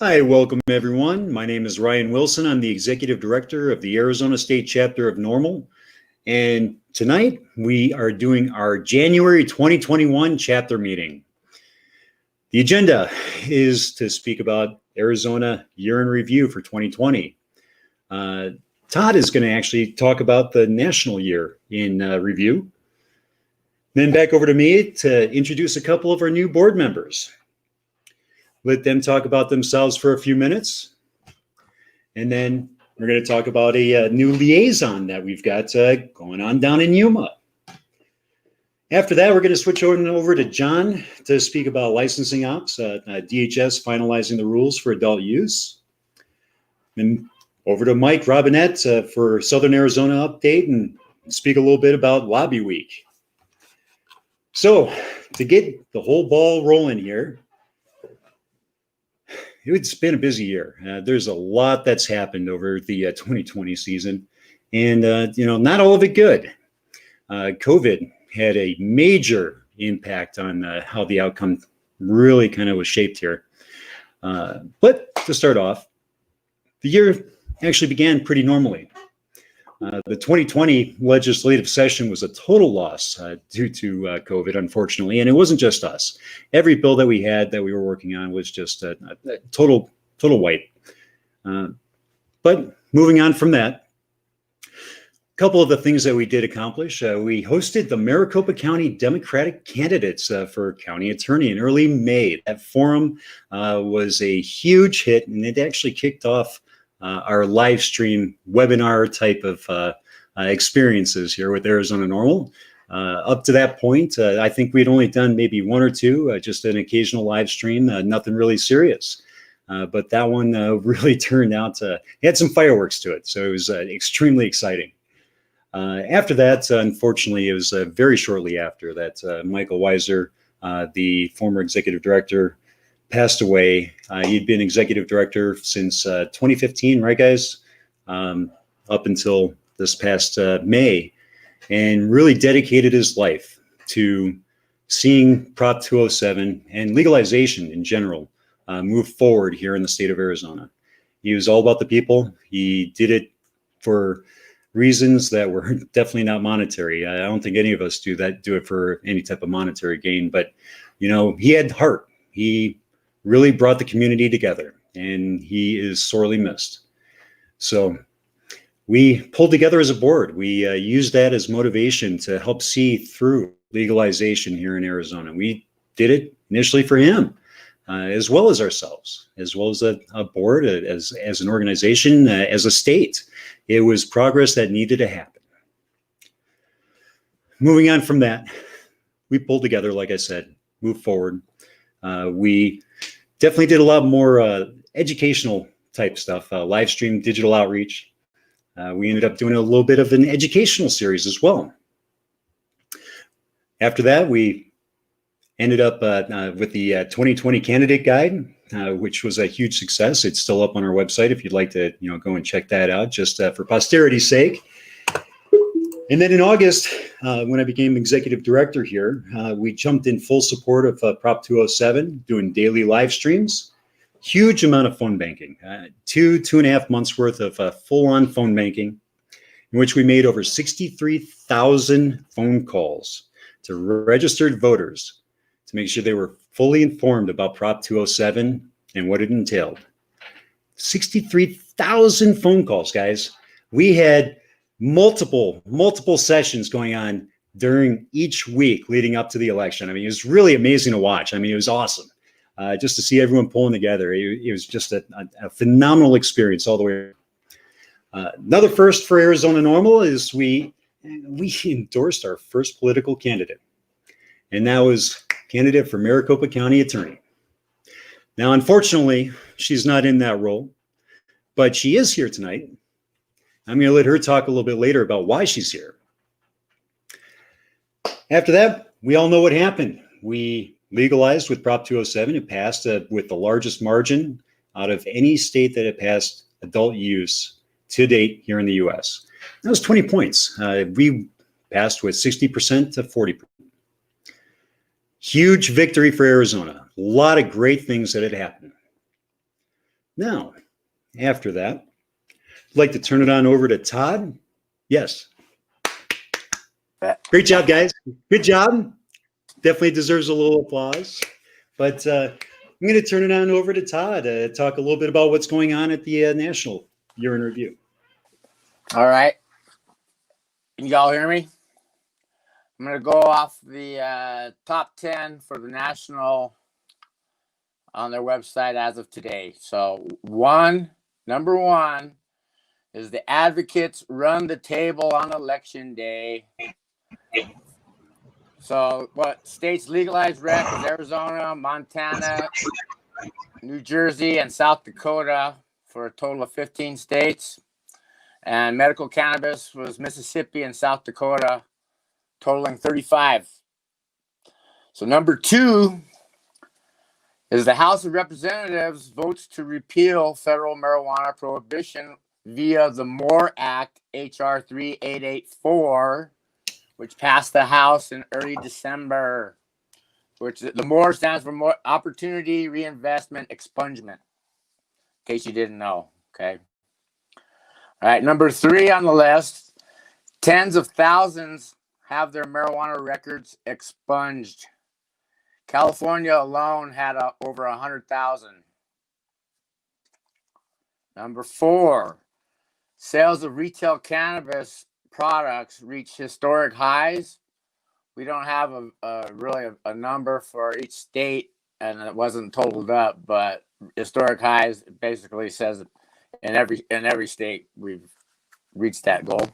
Hi, welcome everyone. My name is Ryan Wilson. I'm the Executive Director of the Arizona State Chapter of NORML. And tonight we are doing our January 2021 chapter meeting. The agenda is to speak about Arizona Year in Review for 2020. Todd is going to actually talk about the National Year in Review. Then back over to me to introduce a couple of our new board members. Let them talk about themselves for a few minutes. And then we're going to talk about a new liaison that we've got going on down in Yuma. After that, we're going to switch over to John to speak about licensing ops, DHS finalizing the rules for adult use. Then over to Mike Robinette for Southern Arizona update and speak a little bit about Lobby Week. So to get the whole ball rolling here, it's been a busy year. There's a lot that's happened over the 2020 season, and not all of it good. COVID had a major impact on how the outcome really kind of was shaped here. But to start off, the year actually began pretty normally. The 2020 legislative session was a total loss due to COVID, unfortunately, and it wasn't just us. Every bill that we had that we were working on was just a total wipe. But moving on from that, a couple of the things that we did accomplish, we hosted the Maricopa County Democratic candidates for county attorney in early May. That forum was a huge hit, and it actually kicked off our live stream webinar type of experiences here with Arizona NORML. Up to that point, I think we'd only done maybe one or two, just an occasional live stream, nothing really serious. But that one really turned out to, it had some fireworks to it. So it was extremely exciting. After that, unfortunately, it was very shortly after that Michael Weiser, the former executive director, passed away. He'd been executive director since 2015, right, guys? Up until this past May, and really dedicated his life to seeing Prop 207 and legalization in general move forward here in the state of Arizona. He was all about the people. He did it for reasons that were definitely not monetary. I don't think any of us do it for any type of monetary gain, but he had heart. He really brought the community together, and he is sorely missed. So we pulled together as a board. We used that as motivation to help see through legalization here in Arizona. We did it initially for him, as well as ourselves, as well as a board, as an organization, as a state. It was progress that needed to happen. Moving on from that, we pulled together, like I said, moved forward. We definitely did a lot more educational type stuff, live stream, digital outreach. We ended up doing a little bit of an educational series as well. After that, we ended up with the 2020 candidate guide, which was a huge success. It's still up on our website if you'd like to go and check that out, just for posterity's sake. And then in August, when I became executive director here, we jumped in full support of Prop 207, doing daily live streams. Huge amount of phone banking, 2.5 months worth of full-on phone banking, in which we made over 63,000 phone calls to registered voters to make sure they were fully informed about Prop 207 and what it entailed. 63,000 phone calls, guys. We had multiple sessions going on during each week leading up to the election. I mean, it was really amazing to watch. I mean, it was awesome just to see everyone pulling together. It was just a phenomenal experience all the way. Another first for Arizona NORML is we endorsed our first political candidate, and that was candidate for Maricopa County Attorney. Now, unfortunately, she's not in that role, but she is here tonight. I'm going to let her talk a little bit later about why she's here. After that, we all know what happened. We legalized with Prop 207. It passed with the largest margin out of any state that had passed adult use to date here in the U.S. That was 20 points. We passed with 60% to 40%. Huge victory for Arizona. A lot of great things that had happened. Now, after that, I'd like to turn it on over to Todd. Yes. Great job, guys. Good job. Definitely deserves a little applause. But I'm going to turn it on over to Todd to talk a little bit about what's going on at the National Year in Review. All right. Can y'all hear me? I'm going to go off the top 10 for the National on their website as of today. So number one is the advocates run the table on election day. So what states legalized rec is Arizona, Montana, New Jersey, and South Dakota for a total of 15 states. And medical cannabis was Mississippi and South Dakota, totaling 35. So number two is the House of Representatives votes to repeal federal marijuana prohibition via the MORE Act, H.R. 3884, which passed the House in early December, which the MORE stands for More Opportunity Reinvestment Expungement, in case you didn't know, okay? All right, number three on the list, tens of thousands have their marijuana records expunged. California alone had over 100,000. Number four, sales of retail cannabis products reach historic highs. We don't have really a number for each state, and it wasn't totaled up, but historic highs basically says in every state we've reached that goal.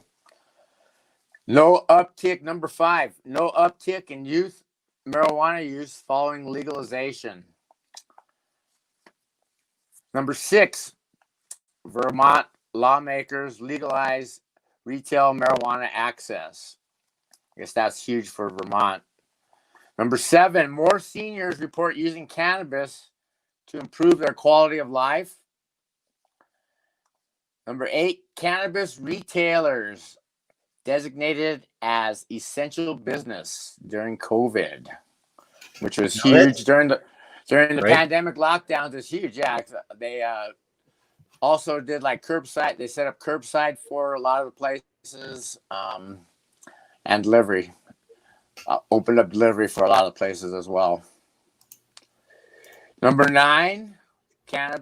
No uptick, number five, no uptick in youth marijuana use following legalization. Number six, Vermont lawmakers legalize retail marijuana access. I guess that's huge for Vermont. Number seven, more seniors report using cannabis to improve their quality of life. Number eight, cannabis retailers designated as essential business during COVID, which was huge during the pandemic lockdowns. It's huge. Yeah, they also did like curbside. They set up curbside for a lot of the places, and delivery. Opened up delivery for a lot of places as well. Number nine,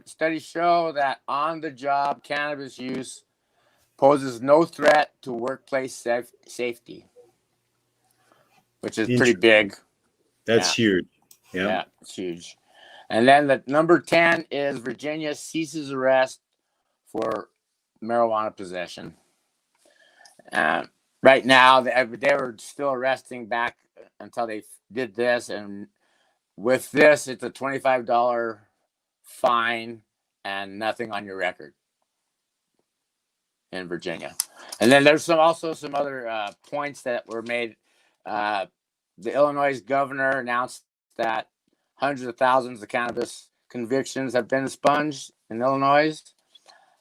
studies show that on-the-job cannabis use poses no threat to workplace safety, which is pretty big. That's huge. Yeah, it's huge. And then the number 10 is Virginia ceases arrest for marijuana possession. Right now, they were still arresting back until they did this. And with this, it's a $25 fine and nothing on your record in Virginia. And then there's also some other points that were made. The Illinois governor announced that hundreds of thousands of cannabis convictions have been expunged in Illinois.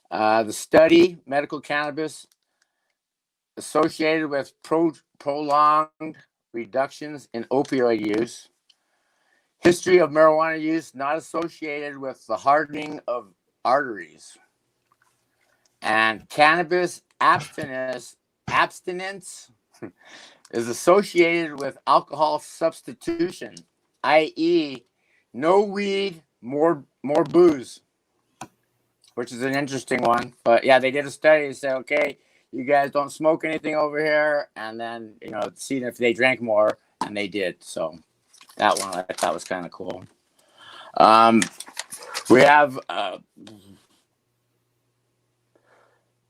The study, medical cannabis associated with prolonged reductions in opioid use. History of marijuana use not associated with the hardening of arteries. And cannabis abstinence is associated with alcohol substitution, i.e., no weed, more booze, which is an interesting one. But yeah, they did a study and said, okay, you guys don't smoke anything over here, and then see if they drank more, and they did. So that one I thought was kind of cool. We have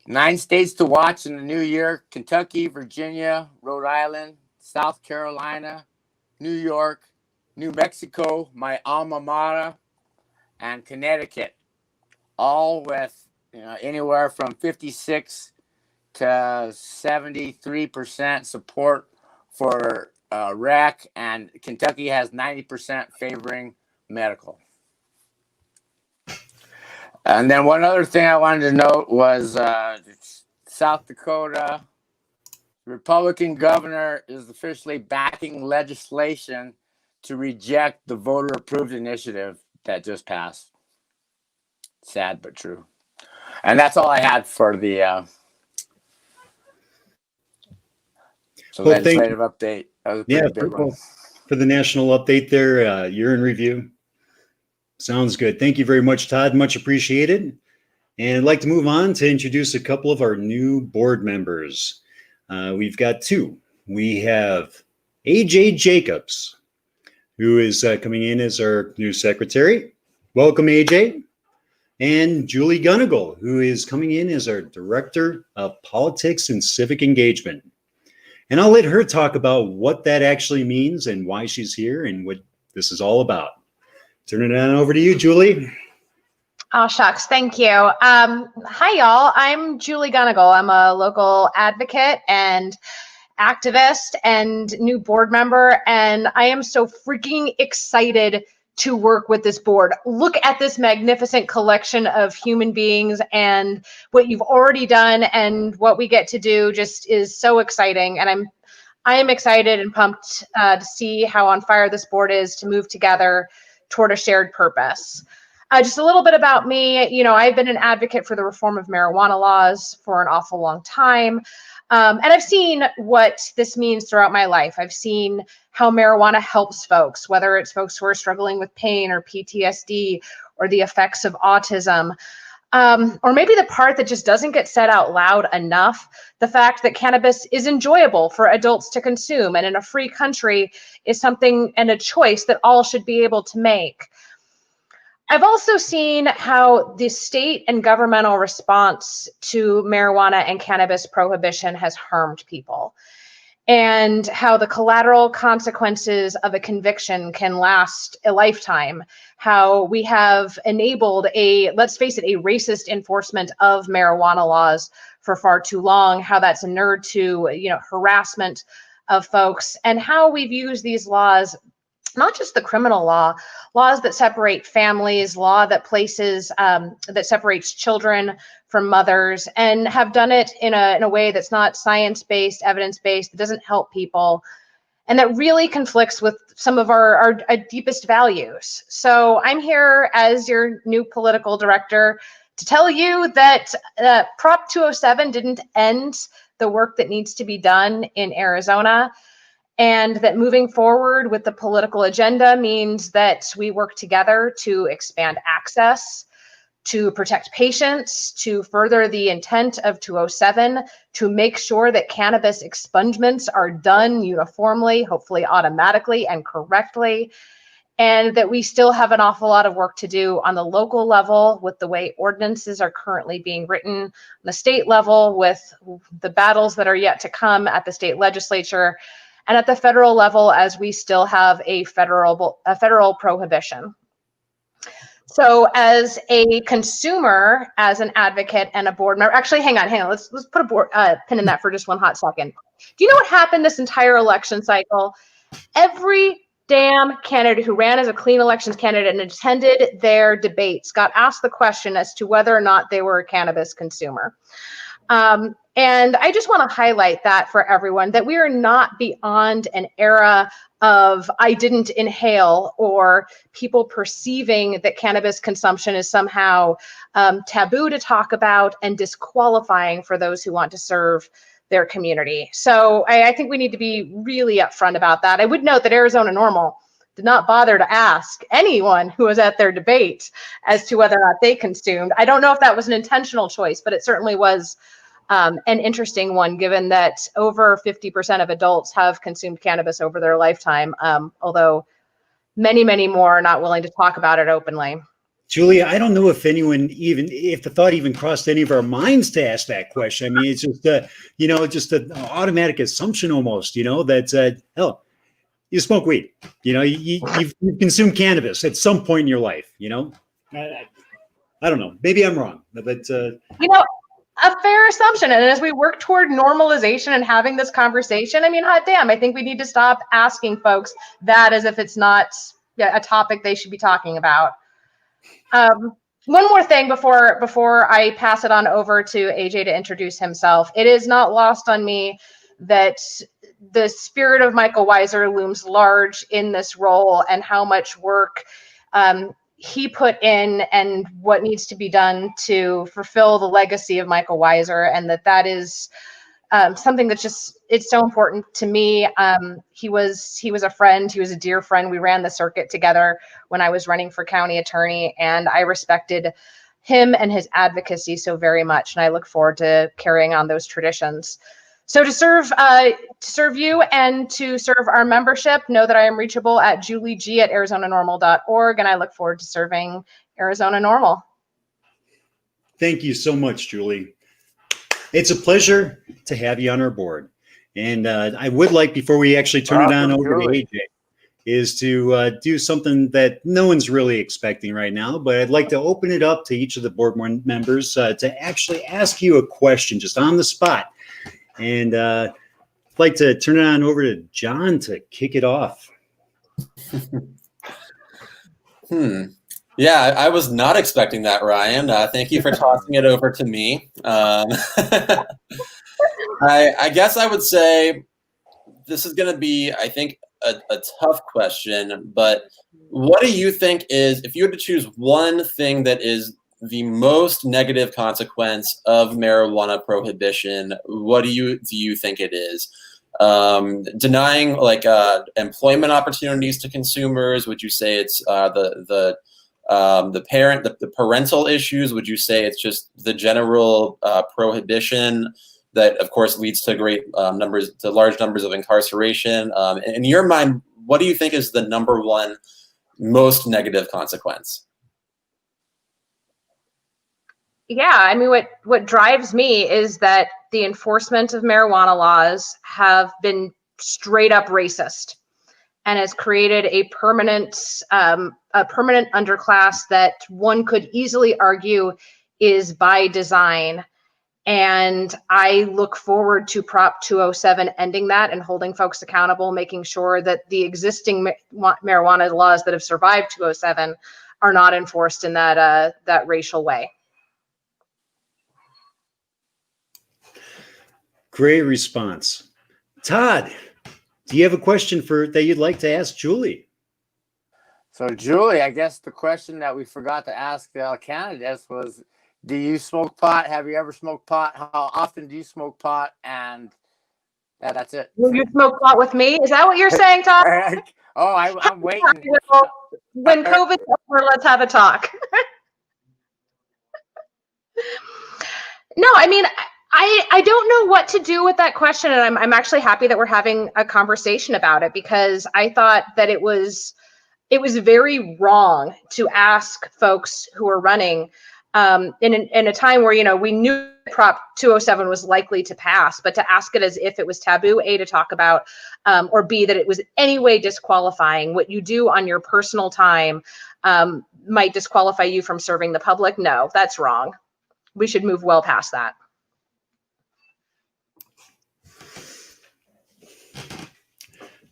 9 states to watch in the new year: Kentucky, Virginia, Rhode Island, South Carolina, New York, New Mexico, my alma mater, and Connecticut, all with anywhere from 56 to 73% support for rec, and Kentucky has 90% favoring medical. And then one other thing I wanted to note was South Dakota. The Republican governor is officially backing legislation to reject the voter-approved initiative that just passed. Sad but true. And that's all I had for the legislative update. That was a pretty big one. For the national update there, you're in review. Sounds good. Thank you very much, Todd. Much appreciated. And I'd like to move on to introduce a couple of our new board members. We've got two. We have AJ Jacobs, who is coming in as our new secretary. Welcome, AJ. And Julie Gunnigal, who is coming in as our director of politics and civic engagement. And I'll let her talk about what that actually means and why she's here and what this is all about. Turning it on over to you, Julie. Oh, shucks. Thank you. Hi, y'all. I'm Julie Gunnigal. I'm a local advocate and activist and new board member, and I am so freaking excited to work with this board. Look at this magnificent collection of human beings, and what you've already done and what we get to do just is so exciting. And I am excited and pumped to see how on fire this board is to move together toward a shared purpose. Just a little bit about me. You know, I've been an advocate for the reform of marijuana laws for an awful long time. And I've seen what this means throughout my life. I've seen how marijuana helps folks, whether it's folks who are struggling with pain or PTSD or the effects of autism. Or maybe the part that just doesn't get said out loud enough, the fact that cannabis is enjoyable for adults to consume and in a free country is something and a choice that all should be able to make. I've also seen how the state and governmental response to marijuana and cannabis prohibition has harmed people, and how the collateral consequences of a conviction can last a lifetime. How we have enabled let's face it, a racist enforcement of marijuana laws for far too long, how that's inured to, harassment of folks, and how we've used these laws, not just the criminal laws that separate families, law that separates children from mothers, and have done it in a way that's not science-based, evidence-based, that doesn't help people, and that really conflicts with some of our deepest values. So I'm here as your new political director to tell you that Prop 207 didn't end the work that needs to be done in Arizona, and that moving forward with the political agenda means that we work together to expand access, to protect patients, to further the intent of 207, to make sure that cannabis expungements are done uniformly, hopefully automatically and correctly, and that we still have an awful lot of work to do on the local level with the way ordinances are currently being written, on the state level with the battles that are yet to come at the state legislature, and at the federal level, as we still have a federal prohibition. So as a consumer, as an advocate and a board member, actually, hang on, let's put a pin in that for just one hot second. Do you know what happened this entire election cycle? Every damn candidate who ran as a clean elections candidate and attended their debates got asked the question as to whether or not they were a cannabis consumer. And I just want to highlight that for everyone, that we are not beyond an era of I didn't inhale, or people perceiving that cannabis consumption is somehow taboo to talk about and disqualifying for those who want to serve their community. So I think we need to be really upfront about that. I would note that Arizona NORML did not bother to ask anyone who was at their debate as to whether or not they consumed. I don't know if that was an intentional choice, but it certainly was an interesting one, given that over 50% of adults have consumed cannabis over their lifetime, although many, many more are not willing to talk about it openly. Julia, I don't know if if the thought even crossed any of our minds to ask that question. I mean, it's just, just an automatic assumption almost, that, hell, you smoke weed, you've consumed cannabis at some point in your life, I don't know. Maybe I'm wrong, but a fair assumption. And as we work toward normalization and having this conversation, I mean, hot damn, I think we need to stop asking folks that as if it's not a topic they should be talking about. One more thing before I pass it on over to AJ to introduce himself. It is not lost on me that the spirit of Michael Weiser looms large in this role, and how much work he put in and what needs to be done to fulfill the legacy of Michael Weiser, and that is something that's just, it's so important to me. He was a friend. He was a dear friend. We ran the circuit together when I was running for county attorney, and I respected him and his advocacy so very much. And I look forward to carrying on those traditions. So to serve you and to serve our membership, know that I am reachable at julieg@arizonanormal.org, and I look forward to serving Arizona Normal. Thank you so much, Julie. It's a pleasure to have you on our board. And I would like, before we actually turn it on over to AJ, is to do something that no one's really expecting right now, but I'd like to open it up to each of the board members to actually ask you a question just on the spot. And I'd like to turn it on over to John to kick it off. Yeah, I was not expecting that, Ryan. Thank you for tossing it over to me. I guess I would say this is going to be, I think, a tough question, but what do you think is, if you had to choose one thing that is the most negative consequence of marijuana prohibition, what do you think it is? Denying like employment opportunities to consumers? Would you say it's the parental issues? Would you say it's just the general prohibition that, of course, leads to large numbers of incarceration? In your mind, what do you think is the number one most negative consequence? Yeah, I mean, what drives me is that the enforcement of marijuana laws have been straight up racist and has created a permanent underclass that one could easily argue is by design. And I look forward to Prop 207 ending that and holding folks accountable, making sure that the existing marijuana laws that have survived 207 are not enforced in that racial way. Great response. Todd, do you have a question that you'd like to ask Julie? So Julie, I guess the question that we forgot to ask the candidates was, do you smoke pot? Have you ever smoked pot? How often do you smoke pot? And that's it. Will you smoke pot with me? Is that what you're saying, Todd? I'm waiting. When COVID's over, let's have a talk. No, I mean, I don't know what to do with that question, and I'm actually happy that we're having a conversation about it, because I thought that it was very wrong to ask folks who are running in a time where, you know, we knew Prop 207 was likely to pass, but to ask it as if it was taboo, A, to talk about, or B, that it was any way disqualifying. What you do on your personal time might disqualify you from serving the public. No, that's wrong. We should move well past that.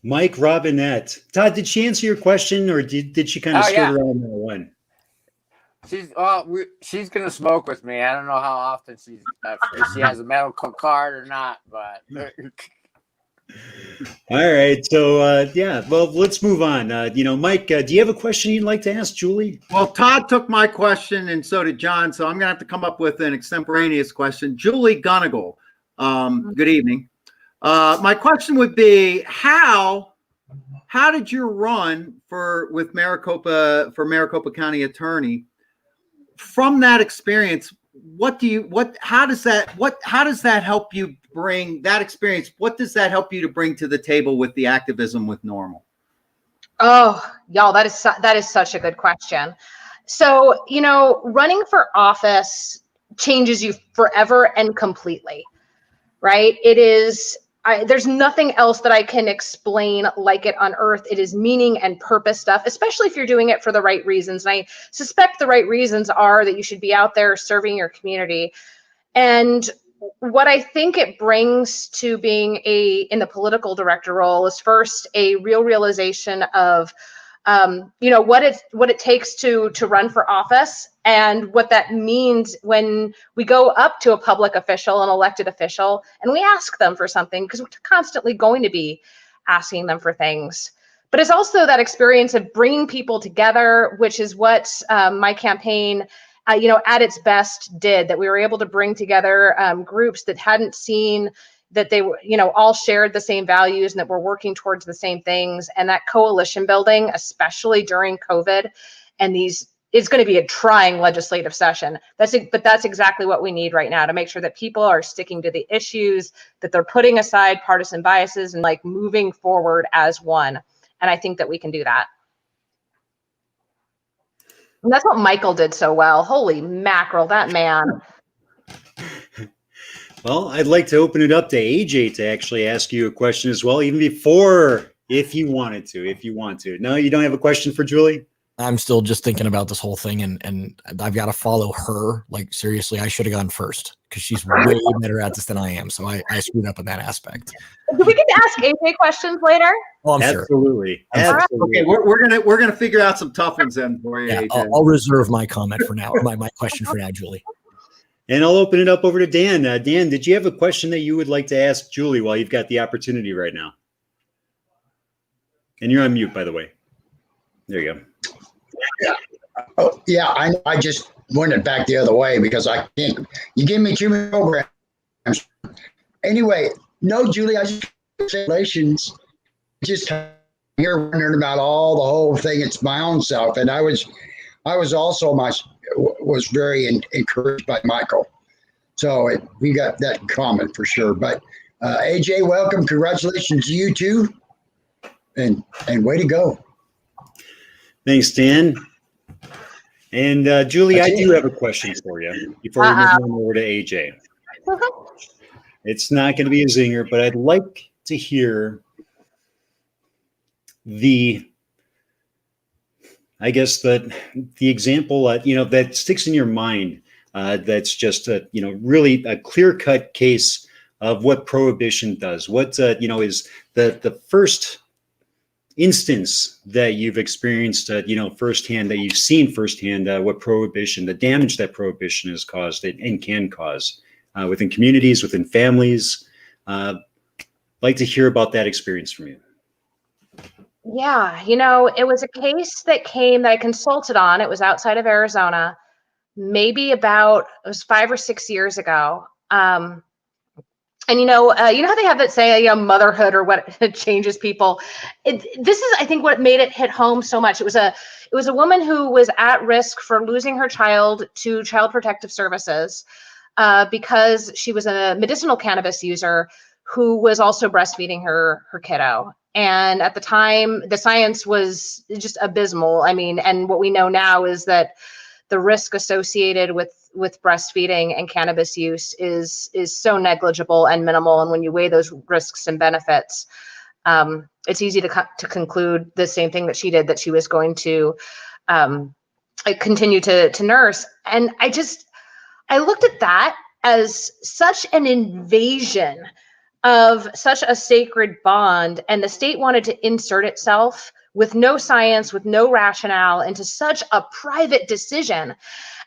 Mike Robinette. Todd, did she answer your question, or did she kind of skirt around that one? She's gonna smoke with me. I don't know how often if she has a medical card or not, but. All right. So yeah, well, let's move on. Mike, do you have a question you'd like to ask Julie? Well, Todd took my question, and so did John. So I'm gonna have to come up with an extemporaneous question. Julie Gunnigal, good evening. My question would be, how did you run for Maricopa County Attorney? From that experience, how does that help you bring that experience? What does that help you to bring to the table with the activism with NORML? Oh, y'all, that is such a good question. So, running for office changes you forever and completely, right? It is. There's nothing else that I can explain like it on earth. It is meaning and purpose stuff, especially if you're doing it for the right reasons. And I suspect the right reasons are that you should be out there serving your community. And what I think it brings to being in the political director role is, first, a real realization of what it takes to run for office, and what that means when we go up to a public official, an elected official, and we ask them for something, because we're constantly going to be asking them for things. but it's also that experience of bringing people together, which is what my campaign, at its best did, that we were able to bring together groups that hadn't seen that they were, all shared the same values and that we're working towards the same things. And that coalition building, especially during COVID, and it's going to be a trying legislative session. But that's exactly what we need right now, to make sure that people are sticking to the issues, that they're putting aside partisan biases and like moving forward as one. And I think that we can do that. And that's what Michael did so well. Holy mackerel, that man. Well, I'd like to open it up to AJ to actually ask you a question as well, even before, if you want to. No, you don't have a question for Julie? I'm still just thinking about this whole thing, and I've got to follow her. Like, seriously, I should have gone first because she's way better at this than I am. So I screwed up in that aspect. Do we get to ask AJ questions later? Oh, I'm Absolutely. sure. Absolutely. Okay, we're gonna figure out some tough ones then for you. Yeah, AJ. I'll reserve my comment for now, my question for now, Julie. And I'll open it up over to Dan. Dan, did you have a question that you would like to ask Julie while you've got the opportunity right now? And you're on mute, by the way. There you go. Yeah. Oh, yeah. I just went it back the other way because I can't. You give me too many programs. Anyway, no, Julie. I just congratulations. Just here wondering about all the whole thing. It's my own self, and I was also was very encouraged by Michael. So we got that in common for sure. But AJ, welcome. Congratulations to you too, and way to go. Thanks, Dan. And Julie, I do have a question for you before we move on over to AJ. It's not going to be a zinger, but I'd like to hear the example, that sticks in your mind. That's just really a clear-cut case of what prohibition does. What is the first instance that you've experienced, firsthand, that you've seen firsthand, what prohibition, the damage that prohibition has caused and can cause within communities, within families. Like to hear about that experience from you. Yeah, it was a case that I consulted on. It was outside of Arizona, maybe it was 5 or 6 years ago. And how they have that say, motherhood or what changes people. This is, I think, what made it hit home so much. It was a woman who was at risk for losing her child to Child Protective Services because she was a medicinal cannabis user who was also breastfeeding her kiddo. And at the time, the science was just abysmal. I mean, and what we know now is that the risk associated with breastfeeding and cannabis use is so negligible and minimal. And when you weigh those risks and benefits, it's easy to conclude the same thing that she did, that she was going to continue to nurse. And I looked at that as such an invasion of such a sacred bond, and the state wanted to insert itself with no science, with no rationale, into such a private decision.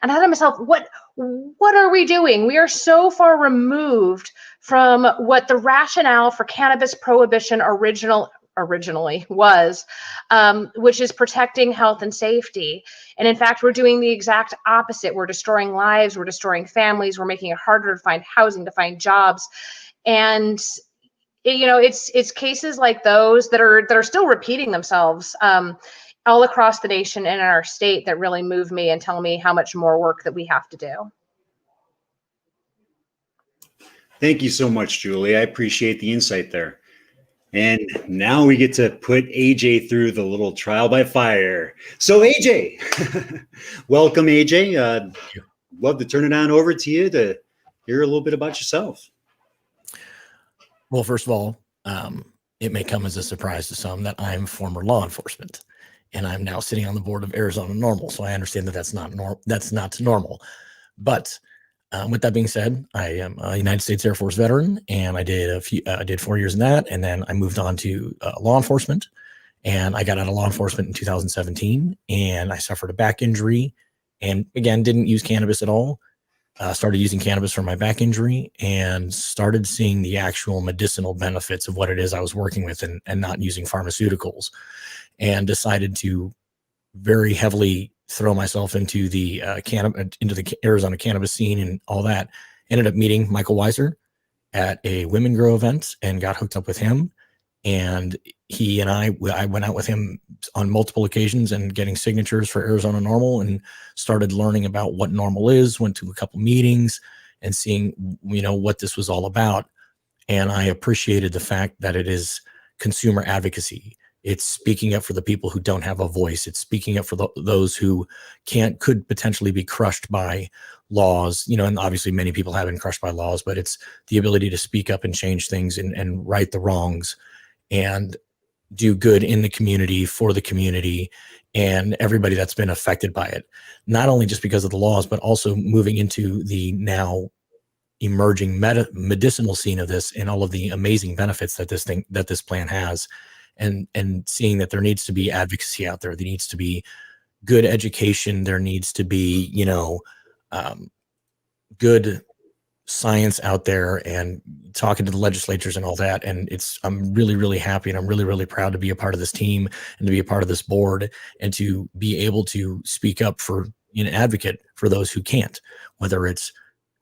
And I thought to myself, what are we doing? We are so far removed from what the rationale for cannabis prohibition originally was, which is protecting health and safety. And in fact, we're doing the exact opposite. We're destroying lives, we're destroying families, we're making it harder to find housing, to find jobs. And it's cases like those that are still repeating themselves all across the nation and in our state that really move me and tell me how much more work that we have to do. Thank you so much, Julie. I appreciate the insight there. And now we get to put AJ through the little trial by fire. So AJ, welcome, AJ. Love to turn it on over to you to hear a little bit about yourself. Well, first of all, it may come as a surprise to some that I'm former law enforcement, and I'm now sitting on the board of Arizona NORML. So I understand that that's not normal. But with that being said, I am a United States Air Force veteran, and I did 4 years in that, and then I moved on to law enforcement, and I got out of law enforcement in 2017, and I suffered a back injury, and again didn't use cannabis at all. started using cannabis for my back injury and started seeing the actual medicinal benefits of what it is I was working with, and not using pharmaceuticals, and decided to very heavily throw myself into the Arizona cannabis scene and all that. Ended up meeting Michael Weiser at a Women Grow event and got hooked up with him. And he and I went out with him on multiple occasions and getting signatures for Arizona NORML, and started learning about what NORML is, went to a couple meetings and seeing, what this was all about. And I appreciated the fact that it is consumer advocacy. It's speaking up for the people who don't have a voice. It's speaking up for those who could potentially be crushed by laws, and obviously many people have been crushed by laws, but it's the ability to speak up and change things and right the wrongs and do good in the community, for the community, and everybody that's been affected by it. Not only just because of the laws, but also moving into the now emerging medicinal scene of this, and all of the amazing benefits that this plant has, and seeing that there needs to be advocacy out there. There needs to be good education. There needs to be, good science out there, and talking to the legislatures and all that. And I'm really, really happy, and I'm really, really proud to be a part of this team and to be a part of this board, and to be able to speak up for, advocate for those who can't, whether it's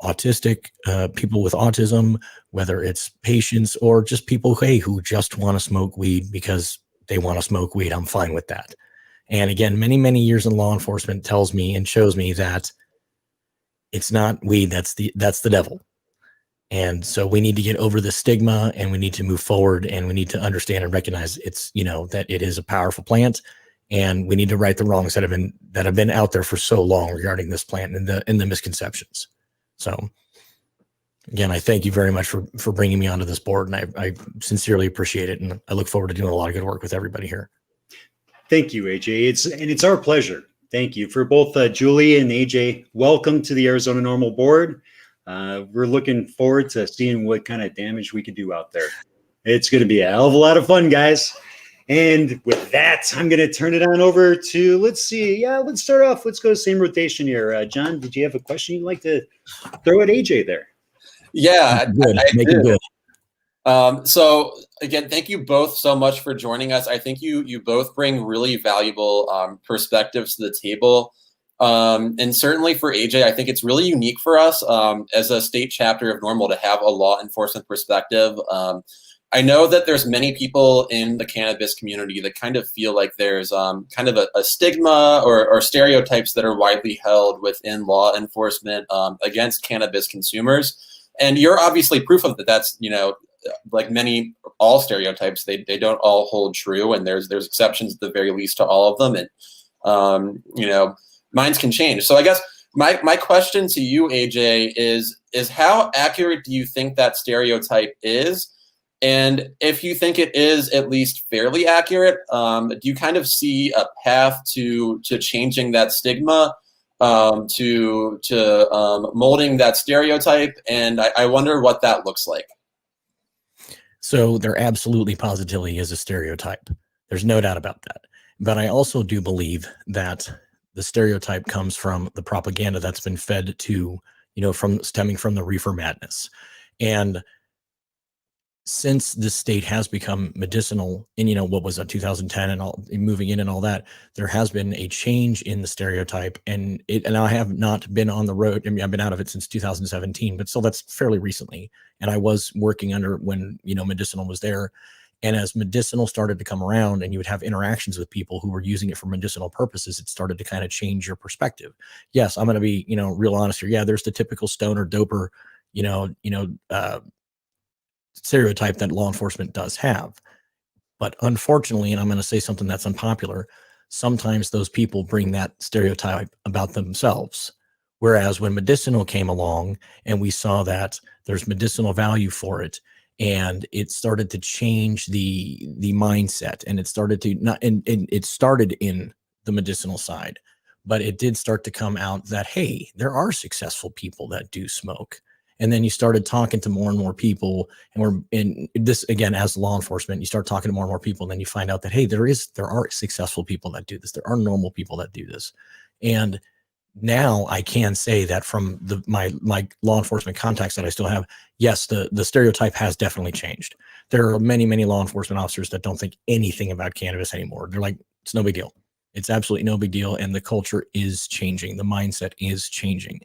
autistic, people with autism, whether it's patients, or just people, who just want to smoke weed because they want to smoke weed. I'm fine with that. And again, many, many years in law enforcement tells me and shows me that it's not weed, that's the devil. And so we need to get over the stigma, and we need to move forward, and we need to understand and recognize it's, that it is a powerful plant, and we need to right the wrongs that have been out there for so long regarding this plant and the misconceptions. So again, I thank you very much for bringing me onto this board, and I sincerely appreciate it. And I look forward to doing a lot of good work with everybody here. Thank you, AJ. It's our pleasure. Thank you for both Julie and AJ. Welcome to the Arizona NORML board. We're looking forward to seeing what kind of damage we can do out there. It's going to be a hell of a lot of fun, guys. And with that, I'm going to turn it on over to, let's see. Yeah, let's start off. Let's go same rotation here. John, did you have a question you'd like to throw at AJ there? Yeah, Good. Make it good. So again, thank you both so much for joining us. I think you both bring really valuable perspectives to the table. And certainly for AJ, I think it's really unique for us as a state chapter of NORML to have a law enforcement perspective. I know that there's many people in the cannabis community that kind of feel like there's kind of a stigma or stereotypes that are widely held within law enforcement against cannabis consumers. And you're obviously proof of that. That's, like all stereotypes, they don't all hold true. And there's exceptions at the very least to all of them. And, minds can change. So I guess my question to you, AJ, is how accurate do you think that stereotype is? And if you think it is at least fairly accurate, do you kind of see a path to changing that stigma, to molding that stereotype? And I wonder what that looks like. So there absolutely positively is a stereotype. There's no doubt about that. But I also do believe that the stereotype comes from the propaganda that's been fed to, stemming from the reefer madness. And since this state has become medicinal in, what was it, 2010 and all, moving in and all that, there has been a change in the stereotype. And I have not been on the road. I mean, I've been out of it since 2017, but still that's fairly recently. And I was working under when, medicinal was there. And as medicinal started to come around and you would have interactions with people who were using it for medicinal purposes, it started to kind of change your perspective. Yes, I'm going to be, real honest here. Yeah, there's the typical stoner doper, stereotype that law enforcement does have. But unfortunately, and I'm going to say something that's unpopular, sometimes those people bring that stereotype about themselves. Whereas when medicinal came along and we saw that there's medicinal value for it, and it started to change the mindset, and it started to it started in the medicinal side, but it did start to come out that, hey, there are successful people that do smoke. And then you started talking to more and more people, and we're in this again as law enforcement. You start talking to more and more people, and then you find out that, hey, there are successful people that do this. There are normal people that do this, and now I can say that from my law enforcement contacts that I still have, yes, the stereotype has definitely changed. There are many, many law enforcement officers that don't think anything about cannabis anymore. They're like, it's no big deal. It's absolutely no big deal. And the culture is changing. The mindset is changing.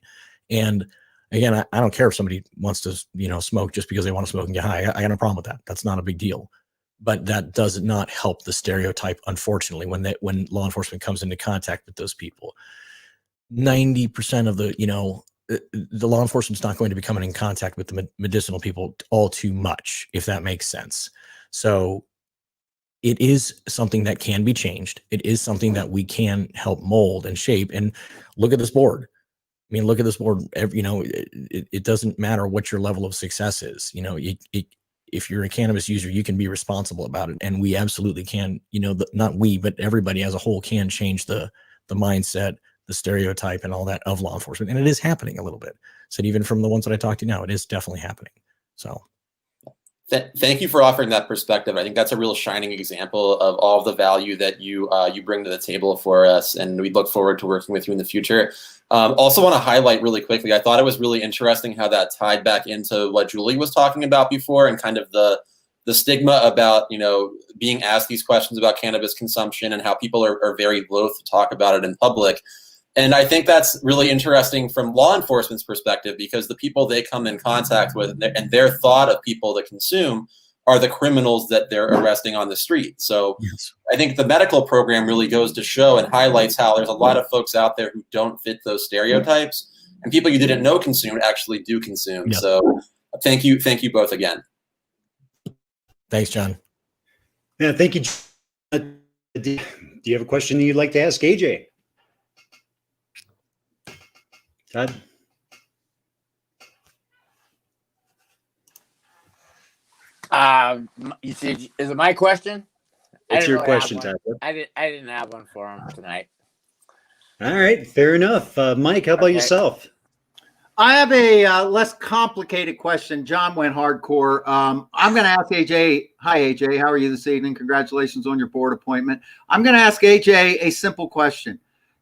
And again, I don't care if somebody wants to, smoke just because they want to smoke and get high. I got no problem with that. That's not a big deal. But that does not help the stereotype, unfortunately, when law enforcement comes into contact with those people. 90% of the law enforcement's not going to be coming in contact with the medicinal people all too much, if that makes sense. So it is something that can be changed. It is something that we can help mold and shape. And look at this board. I mean, look at this board. It doesn't matter what your level of success is. If you're a cannabis user, you can be responsible about it. And we absolutely can, not we, but everybody as a whole can change the mindset, the stereotype and all that of law enforcement. And it is happening a little bit. So even from the ones that I talked to now, it is definitely happening. So thank you for offering that perspective. I think that's a real shining example of all of the value that you bring to the table for us. And we look forward to working with you in the future. Also want to highlight really quickly, I thought it was really interesting how that tied back into what Julie was talking about before and kind of the stigma about, being asked these questions about cannabis consumption and how people are very loath to talk about it in public. And I think that's really interesting from law enforcement's perspective, because the people they come in contact with and their thought of people that consume are the criminals that they're arresting on the street. So yes. I think the medical program really goes to show and highlights how there's a lot of folks out there who don't fit those stereotypes, and people you didn't know consumed actually do consume. Yeah. So thank you both again. Thanks, John. Yeah, thank you. Do you have a question that you'd like to ask AJ? Todd? You see, is it my question? What's your question, Todd? I didn't have one for him tonight. All right, fair enough. Mike, how about yourself? I have a less complicated question. John went hardcore. I'm going to ask AJ. Hi, AJ. How are you this evening? Congratulations on your board appointment. I'm going to ask AJ a simple question.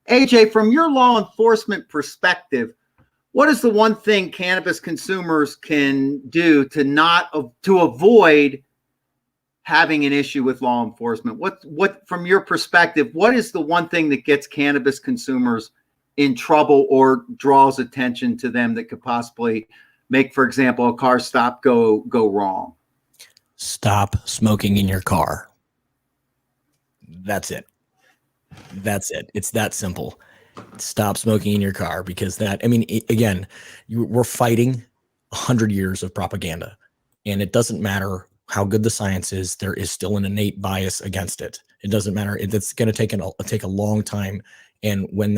AJ, from your law enforcement perspective, what is the one thing cannabis consumers can do to avoid having an issue with law enforcement? What from your perspective, what is the one thing that gets cannabis consumers in trouble or draws attention to them that could possibly make, for example, a car stop go wrong? Stop smoking in your car. That's it. That's it. It's that simple. Stop smoking in your car, because we're fighting 100 years of propaganda, and it doesn't matter how good the science is. There is still an innate bias against it. It doesn't matter. It's going to take a long time. And when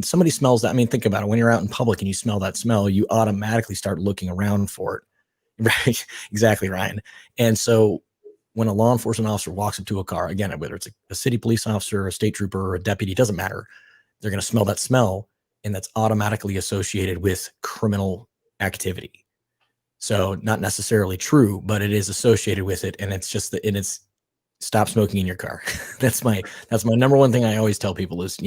somebody smells that, think about it. When you're out in public and you smell that smell, you automatically start looking around for it. Right? Exactly, Ryan. And so when a law enforcement officer walks up to a car, again, whether it's a city police officer, a state trooper, or a deputy, it doesn't matter. They're going to smell that smell, and that's automatically associated with criminal activity. So not necessarily true, but it is associated with it. And it's just it's stop smoking in your car. That's my number one thing I always tell people is,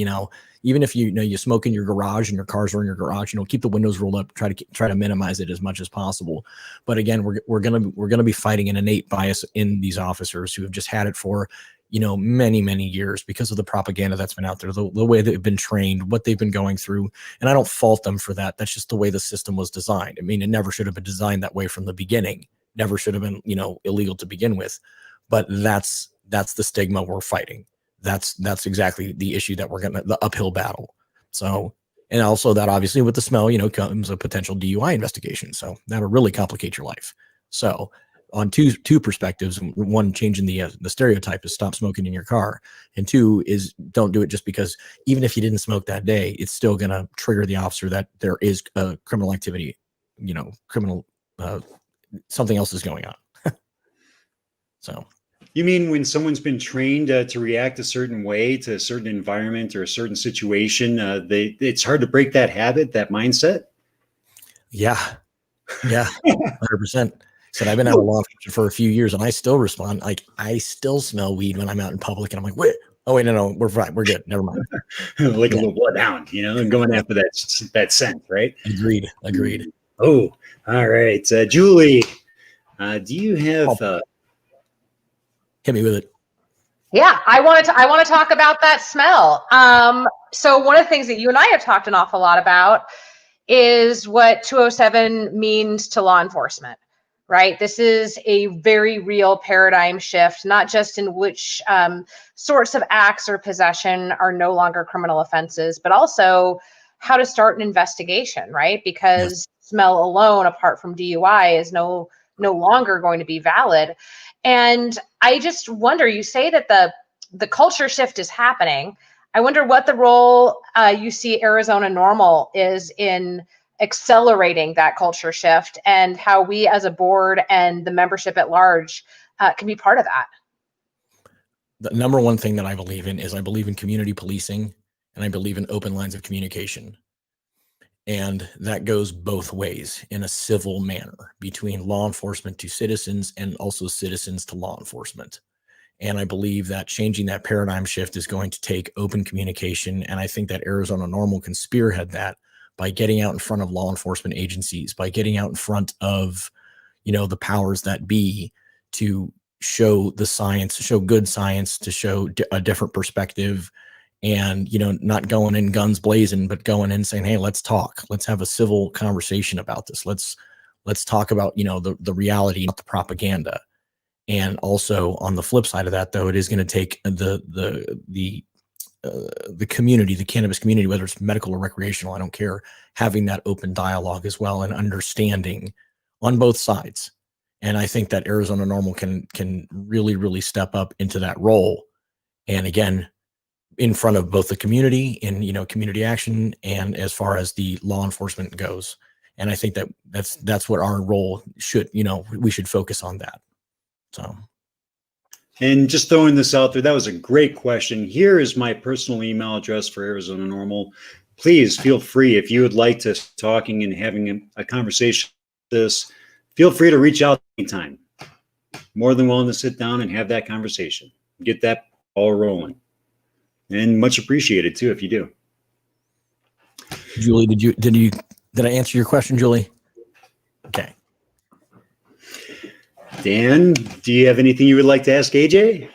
even if you smoke in your garage and your cars are in your garage, keep the windows rolled up, try to minimize it as much as possible. But again, we're going to be fighting an innate bias in these officers who have just had it for, many, many years because of the propaganda that's been out there, the way they've been trained, what they've been going through. And I don't fault them for that. That's just the way the system was designed. It never should have been designed that way from the beginning. Never should have been, illegal to begin with. But that's the stigma we're fighting. That's exactly the issue that we're the uphill battle. So, and also that obviously with the smell, comes a potential DUI investigation. So that'll really complicate your life. So on two perspectives, one, changing the stereotype is stop smoking in your car, and two is don't do it just because even if you didn't smoke that day, it's still going to trigger the officer that there is a criminal activity, something else is going on. So. You mean when someone's been trained to react a certain way to a certain environment or a certain situation, it's hard to break that habit, that mindset? Yeah, 100%. Said I've been out of law enforcement for a few years, and I still respond. Like, I still smell weed when I'm out in public, and I'm like, Oh wait, no, we're fine. We're good. Never mind. Like a Yeah. little bloodhound, and going after that scent, right? Agreed. Oh, all right, Julie, do you have? Hit me with it. Yeah, I want to talk about that smell. So one of the things that you and I have talked an awful lot about is what 207 means to law enforcement, right? This is a very real paradigm shift, not just in which sorts of acts or possession are no longer criminal offenses, but also how to start an investigation, right? Because smell alone, apart from DUI, is no longer going to be valid. And I just wonder, you say that the culture shift is happening. I wonder what the role you see Arizona NORML is in accelerating that culture shift, and how we as a board and the membership at large can be part of that. The number one thing that I believe in is I believe in community policing, and I believe in open lines of communication. And that goes both ways in a civil manner between law enforcement to citizens and also citizens to law enforcement. And I believe that changing that paradigm shift is going to take open communication. And I think that Arizona NORML can spearhead that by getting out in front of law enforcement agencies, by getting out in front of, the powers that be, to show the science, show good science, to show a different perspective. And, not going in guns blazing, but going in saying, hey, let's talk. Let's have a civil conversation about this. Let's talk about, the reality, not the propaganda. And also on the flip side of that, though, it is going to take the community, the cannabis community, whether it's medical or recreational, I don't care, having that open dialogue as well and understanding on both sides. And I think that Arizona NORML can really, really step up into that role. And again, in front of both the community and, community action, and as far as the law enforcement goes. And I think that that's what our role should, we should focus on that. So. And just throwing this out there, that was a great question. Here is my personal email address for Arizona NORML. Please feel free, if you would like to talking and having a conversation like this, feel free to reach out anytime. More than willing to sit down and have that conversation. Get that all rolling. And much appreciated too, if you do. Julie, did I answer your question, Julie? Okay. Dan, do you have anything you would like to ask AJ?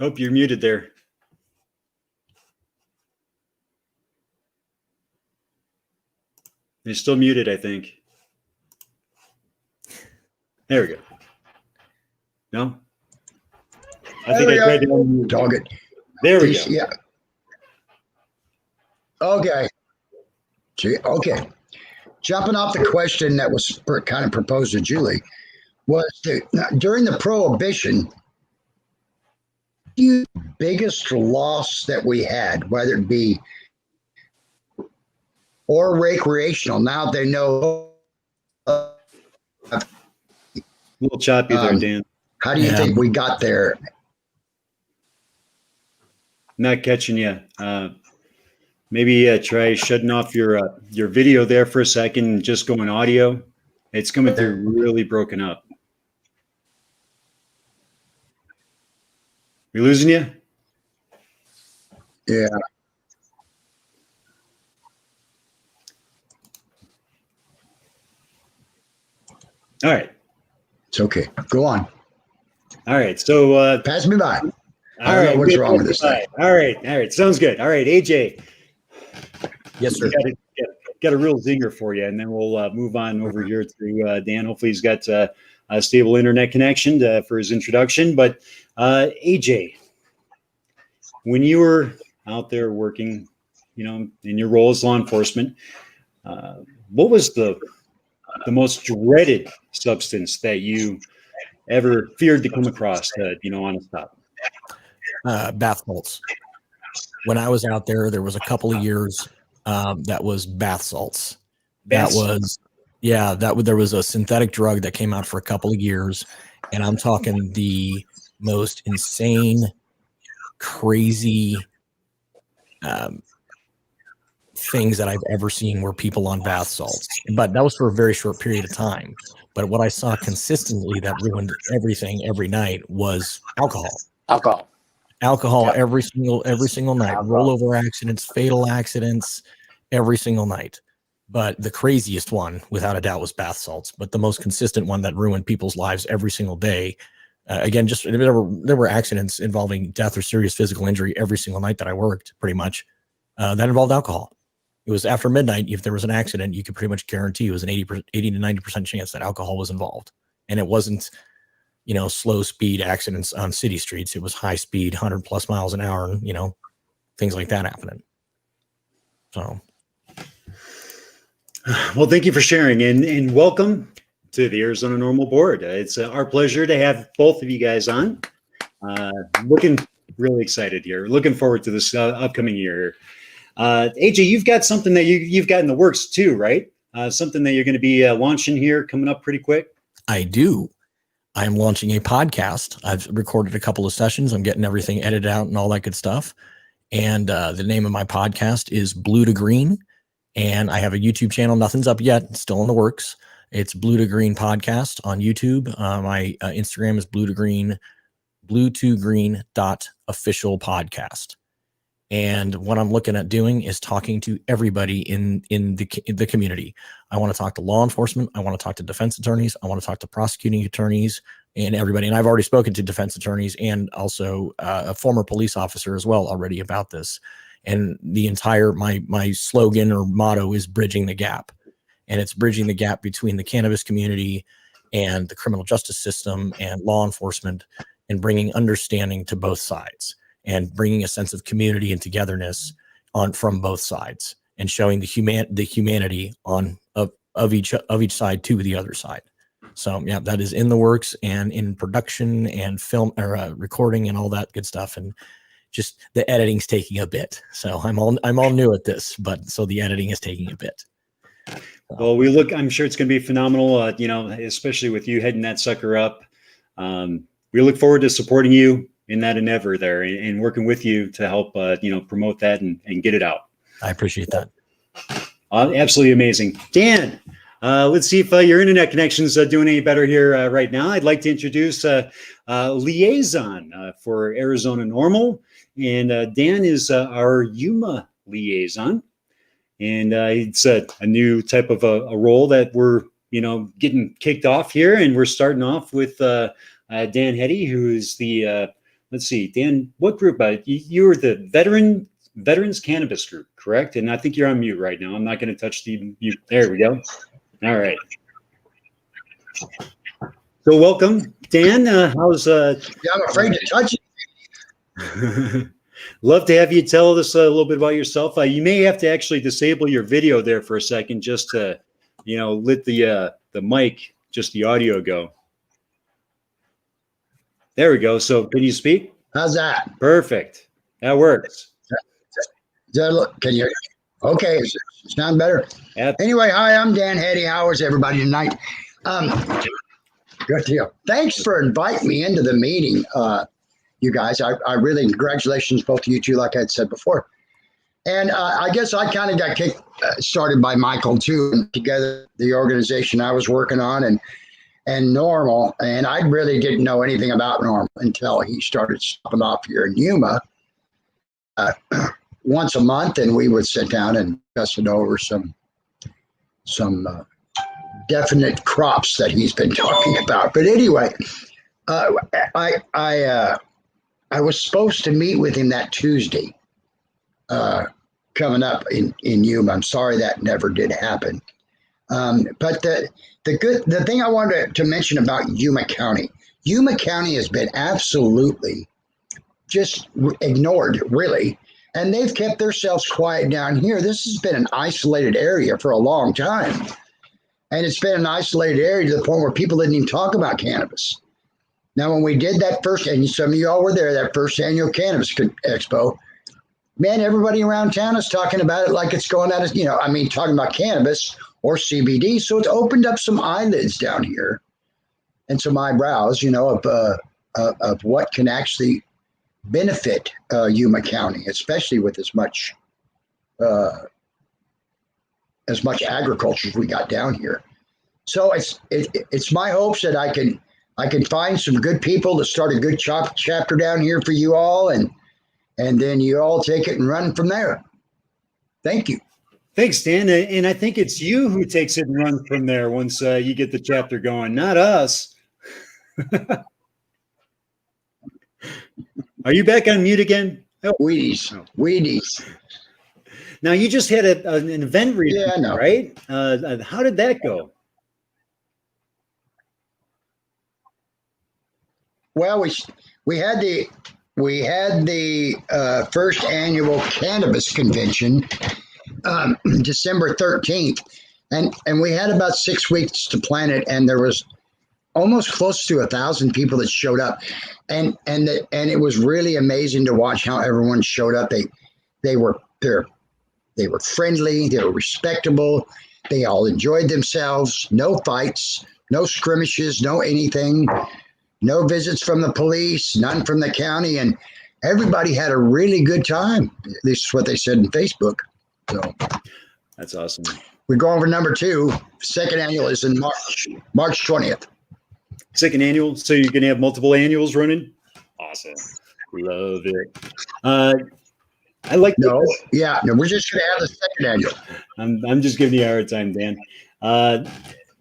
Oh, you're muted there. You're still muted, I think. There we go. No? I think I tried to unmute. Dog it. There we go. Yeah. Okay. Okay. Jumping off the question that was kind of proposed to Julie, was during the Prohibition, the biggest loss that we had, whether it be or recreational, now they know. A little choppy there, Dan. How do you think we got there? Not catching you. Maybe try shutting off your video there for a second and just going audio. It's coming through really broken up. We losing you? Yeah. All right. It's okay. Go on. All right. So pass me by. I don't know what's wrong with this thing. All right. Sounds good. All right, AJ. Yes, sir. Got a real zinger for you, and then we'll move on over here to Dan. Hopefully, he's got a stable internet connection for his introduction. But AJ, when you were out there working, in your role as law enforcement, what was the most dreaded substance that you ever feared to come across? On a stop. Bath salts. When I was out there was a couple of years that was bath salts. There was a synthetic drug that came out for a couple of years, and I'm talking the most insane, crazy things that I've ever seen were people on bath salts, but that was for a very short period of time. But what I saw consistently that ruined everything every night was alcohol. Alcohol Yep. every single night. Alcohol. Rollover accidents, fatal accidents, every single night. But the craziest one, without a doubt, was bath salts. But the most consistent one that ruined people's lives every single day. Again, just there were accidents involving death or serious physical injury every single night that I worked, pretty much. That involved alcohol. It was after midnight. If there was an accident, you could pretty much guarantee it was an 80 to 90% chance that alcohol was involved. And it wasn't, slow speed accidents on city streets. It was high speed, 100 plus miles an hour, and, things like that happening. So. Well, thank you for sharing, and welcome to the Arizona NORML board. It's our pleasure to have both of you guys on. Looking really excited here. Looking forward to this upcoming year. AJ, you've got something that you've got in the works too, right? Something that you're going to be launching here coming up pretty quick. I do. I'm launching a podcast. I've recorded a couple of sessions. I'm getting everything edited out and all that good stuff. And the name of my podcast is Blue to Green. And I have a YouTube channel. Nothing's up yet. It's still in the works. It's Blue to Green Podcast on YouTube. My Instagram is blue to green .official podcast. And what I'm looking at doing is talking to everybody in the community. I want to talk to law enforcement. I want to talk to defense attorneys. I want to talk to prosecuting attorneys and everybody. And I've already spoken to defense attorneys and also a former police officer as well already about this. And the entire, my slogan or motto is bridging the gap. And it's bridging the gap between the cannabis community and the criminal justice system and law enforcement, and bringing understanding to both sides and bringing a sense of community and togetherness from both sides, and showing the humanity of each side to the other side. So yeah, that is in the works and in production and film or recording and all that good stuff. And just the editing's taking a bit. So I'm all new at this, but so the editing is taking a bit. Well, I'm sure it's going to be phenomenal, especially with you heading that sucker up. We look forward to supporting you in that endeavor there and working with you to help, promote that and get it out. I appreciate that. Absolutely amazing. Dan, let's see if your internet connection's doing any better here right now. I'd like to introduce liaison for Arizona NORML. And Dan is our Yuma liaison. And it's a new type of a role that we're, getting kicked off here. And we're starting off with Dan Hetty, who is the, let's see, Dan, what group? You were the Veterans Cannabis Group, correct? And I think you're on mute right now. I'm not going to touch the mute. There we go. All right. So welcome, Dan. How's Yeah, I'm afraid to touch it. Love to have you tell us a little bit about yourself. You may have to actually disable your video there for a second, just to, let the mic, just the audio go. There we go. So can you speak? How's that? Perfect. That works. Can you? Okay, sound better. Yep. Anyway, hi, I'm Dan Hetty. How is everybody tonight? Good deal. Thanks for inviting me into the meeting, you guys. I really, congratulations both of you two, like I had said before. And I guess I kind of got started by Michael too, and together the organization I was working on and NORML. And I really didn't know anything about NORML until he started stopping off here in Yuma once a month, and we would sit down and discuss it over some definite crops that he's been talking about. But anyway, I was supposed to meet with him that Tuesday coming up in Yuma. I'm sorry that never did happen. But the thing I wanted to mention about Yuma County has been absolutely just ignored, really. And they've kept themselves quiet down here. This has been an isolated area for a long time. And it's been an isolated area to the point where people didn't even talk about cannabis. Now, when we did that first, and some of you all were there, that first annual Cannabis Expo, man, everybody around town is talking about it like it's going out of, talking about cannabis or CBD. So it's opened up some eyelids down here and some eyebrows, of what can actually benefit Yuma County, especially with as much as much agriculture as we got down here. So it's my hopes that I can find some good people to start a good chapter down here for you all, and then you all take it and run from there. Thank you. Thanks, Dan. And I think it's you who takes it and runs from there once you get the chapter going, not us. Are you back on mute again? Oh. Wheaties. Now, you just had an event recently, Yeah, no. right? How did that go? Well, we had the first annual cannabis convention, December 13th, and we had about 6 weeks to plan it, and there was almost close to 1,000 people that showed up, and it was really amazing to watch how everyone showed up. They were friendly, they were respectable, they all enjoyed themselves. No fights, no skirmishes, no anything. No visits from the police, none from the county, and everybody had a really good time. This is what they said in Facebook. So that's awesome. We're going for number 2. Second annual is in March 20th. Second annual. So you're going to have multiple annuals running? Awesome. Love it. I like No, we're just going to have the second annual. I'm just giving you a hard time, Dan.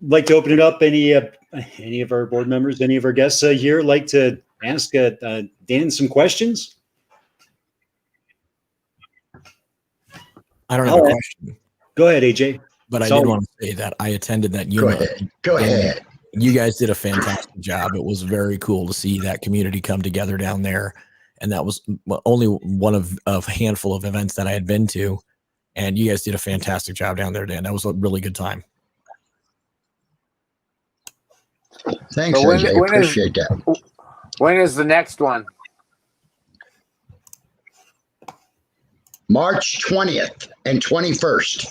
Like to open it up. Any of our board members, any of our guests here like to ask Dan some questions? I don't have a question. Go ahead, AJ. But I did want to say that I attended that unit. Go ahead. You guys did a fantastic job. It was very cool to see that community come together down there. And that was only one of a handful of events that I had been to. And you guys did a fantastic job down there, Dan. That was a really good time. Thanks, AJ. Appreciate that. When is the next one? March 20th and 21st.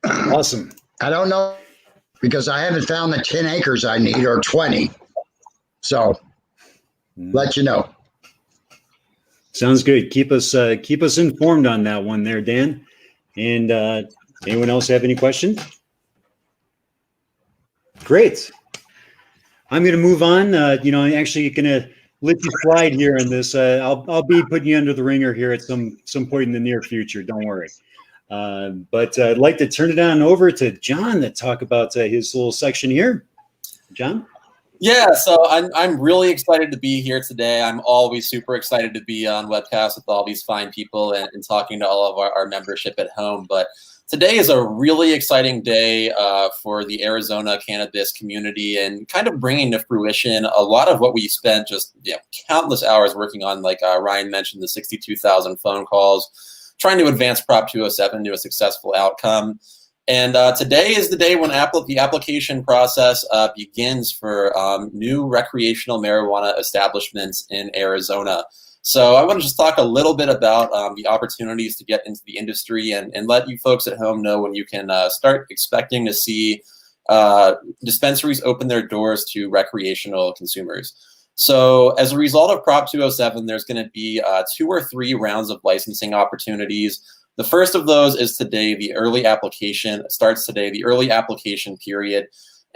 Awesome. I don't know because I haven't found the 10 acres I need or 20. So let you know. Sounds good. Keep us informed on that one there, Dan. And anyone else have any questions? Great. I'm going to move on. I'm actually going to let you slide here on this. I'll be putting you under the ringer here at some point in the near future. Don't worry. But I'd like to turn it on over to John to talk about his little section here. John? Yeah, so I'm really excited to be here today. I'm always super excited to be on webcast with all these fine people and talking to all of our membership at home. But today is a really exciting day for the Arizona cannabis community and kind of bringing to fruition a lot of what we spent just countless hours working on. Like Ryan mentioned, the 62,000 phone calls, trying to advance Prop 207 to a successful outcome. And today is the day when the application process begins for new recreational marijuana establishments in Arizona. So I want to just talk a little bit about the opportunities to get into the industry and let you folks at home know when you can start expecting to see dispensaries open their doors to recreational consumers. So as a result of Prop 207, there's going to be 2 or 3 rounds of licensing opportunities. The first of those is today. The early application starts today, the early application period.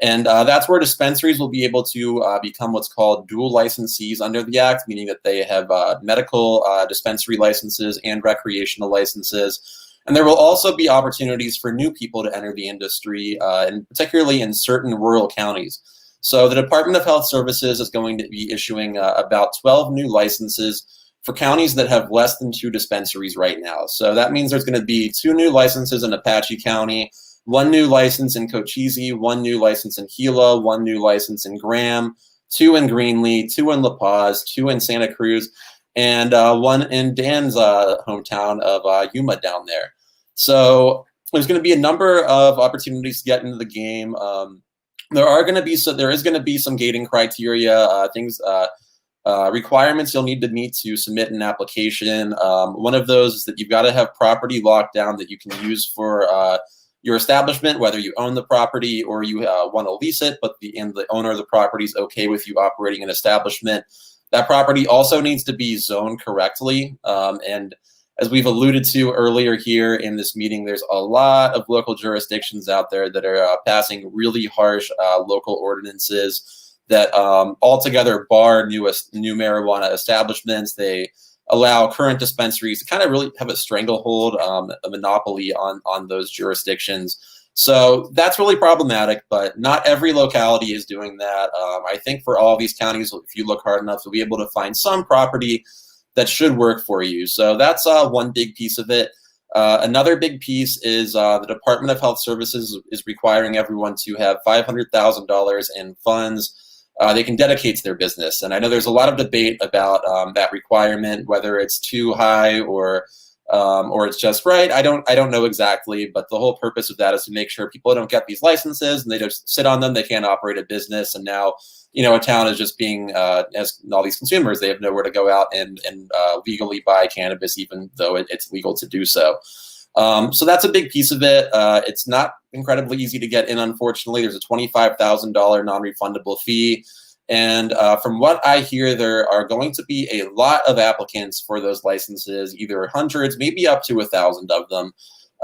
And that's where dispensaries will be able to become what's called dual licensees under the Act, meaning that they have medical dispensary licenses and recreational licenses. And there will also be opportunities for new people to enter the industry, and particularly in certain rural counties. So the Department of Health Services is going to be issuing about 12 new licenses for counties that have less than 2 dispensaries right now. So that means there's going to be 2 new licenses in Apache County, 1 new license in Cochise, 1 new license in Gila, 1 new license in Graham, 2 in Greenlee, 2 in La Paz, 2 in Santa Cruz, and 1 in Dan's hometown of Yuma down there. So there's going to be a number of opportunities to get into the game. There is going to be some gating criteria, requirements you'll need to meet to submit an application. One of those is that you've got to have property locked down that you can use for your establishment, whether you own the property or you want to lease it, but the owner of the property is okay with you operating an establishment. That property also needs to be zoned correctly. And as we've alluded to earlier here in this meeting, there's a lot of local jurisdictions out there that are passing really harsh local ordinances that altogether bar new marijuana establishments. They allow current dispensaries to kind of really have a stranglehold, a monopoly on those jurisdictions. So that's really problematic, but not every locality is doing that. I think for all of these counties, if you look hard enough, you'll be able to find some property that should work for you. So that's one big piece of it. Another big piece is the Department of Health Services is requiring everyone to have $500,000 in funds they can dedicate to their business. And I know there's a lot of debate about that requirement, whether it's too high or it's just right. I don't know exactly, but the whole purpose of that is to make sure people don't get these licenses and they just sit on them. They can't operate a business, and now a town is just being as all these consumers, they have nowhere to go out and legally buy cannabis, even though it's legal to do so. So that's a big piece of it. It's not incredibly easy to get in, unfortunately. There's a $25,000 non-refundable fee. And from what I hear, there are going to be a lot of applicants for those licenses, either hundreds, maybe up to 1,000 of them.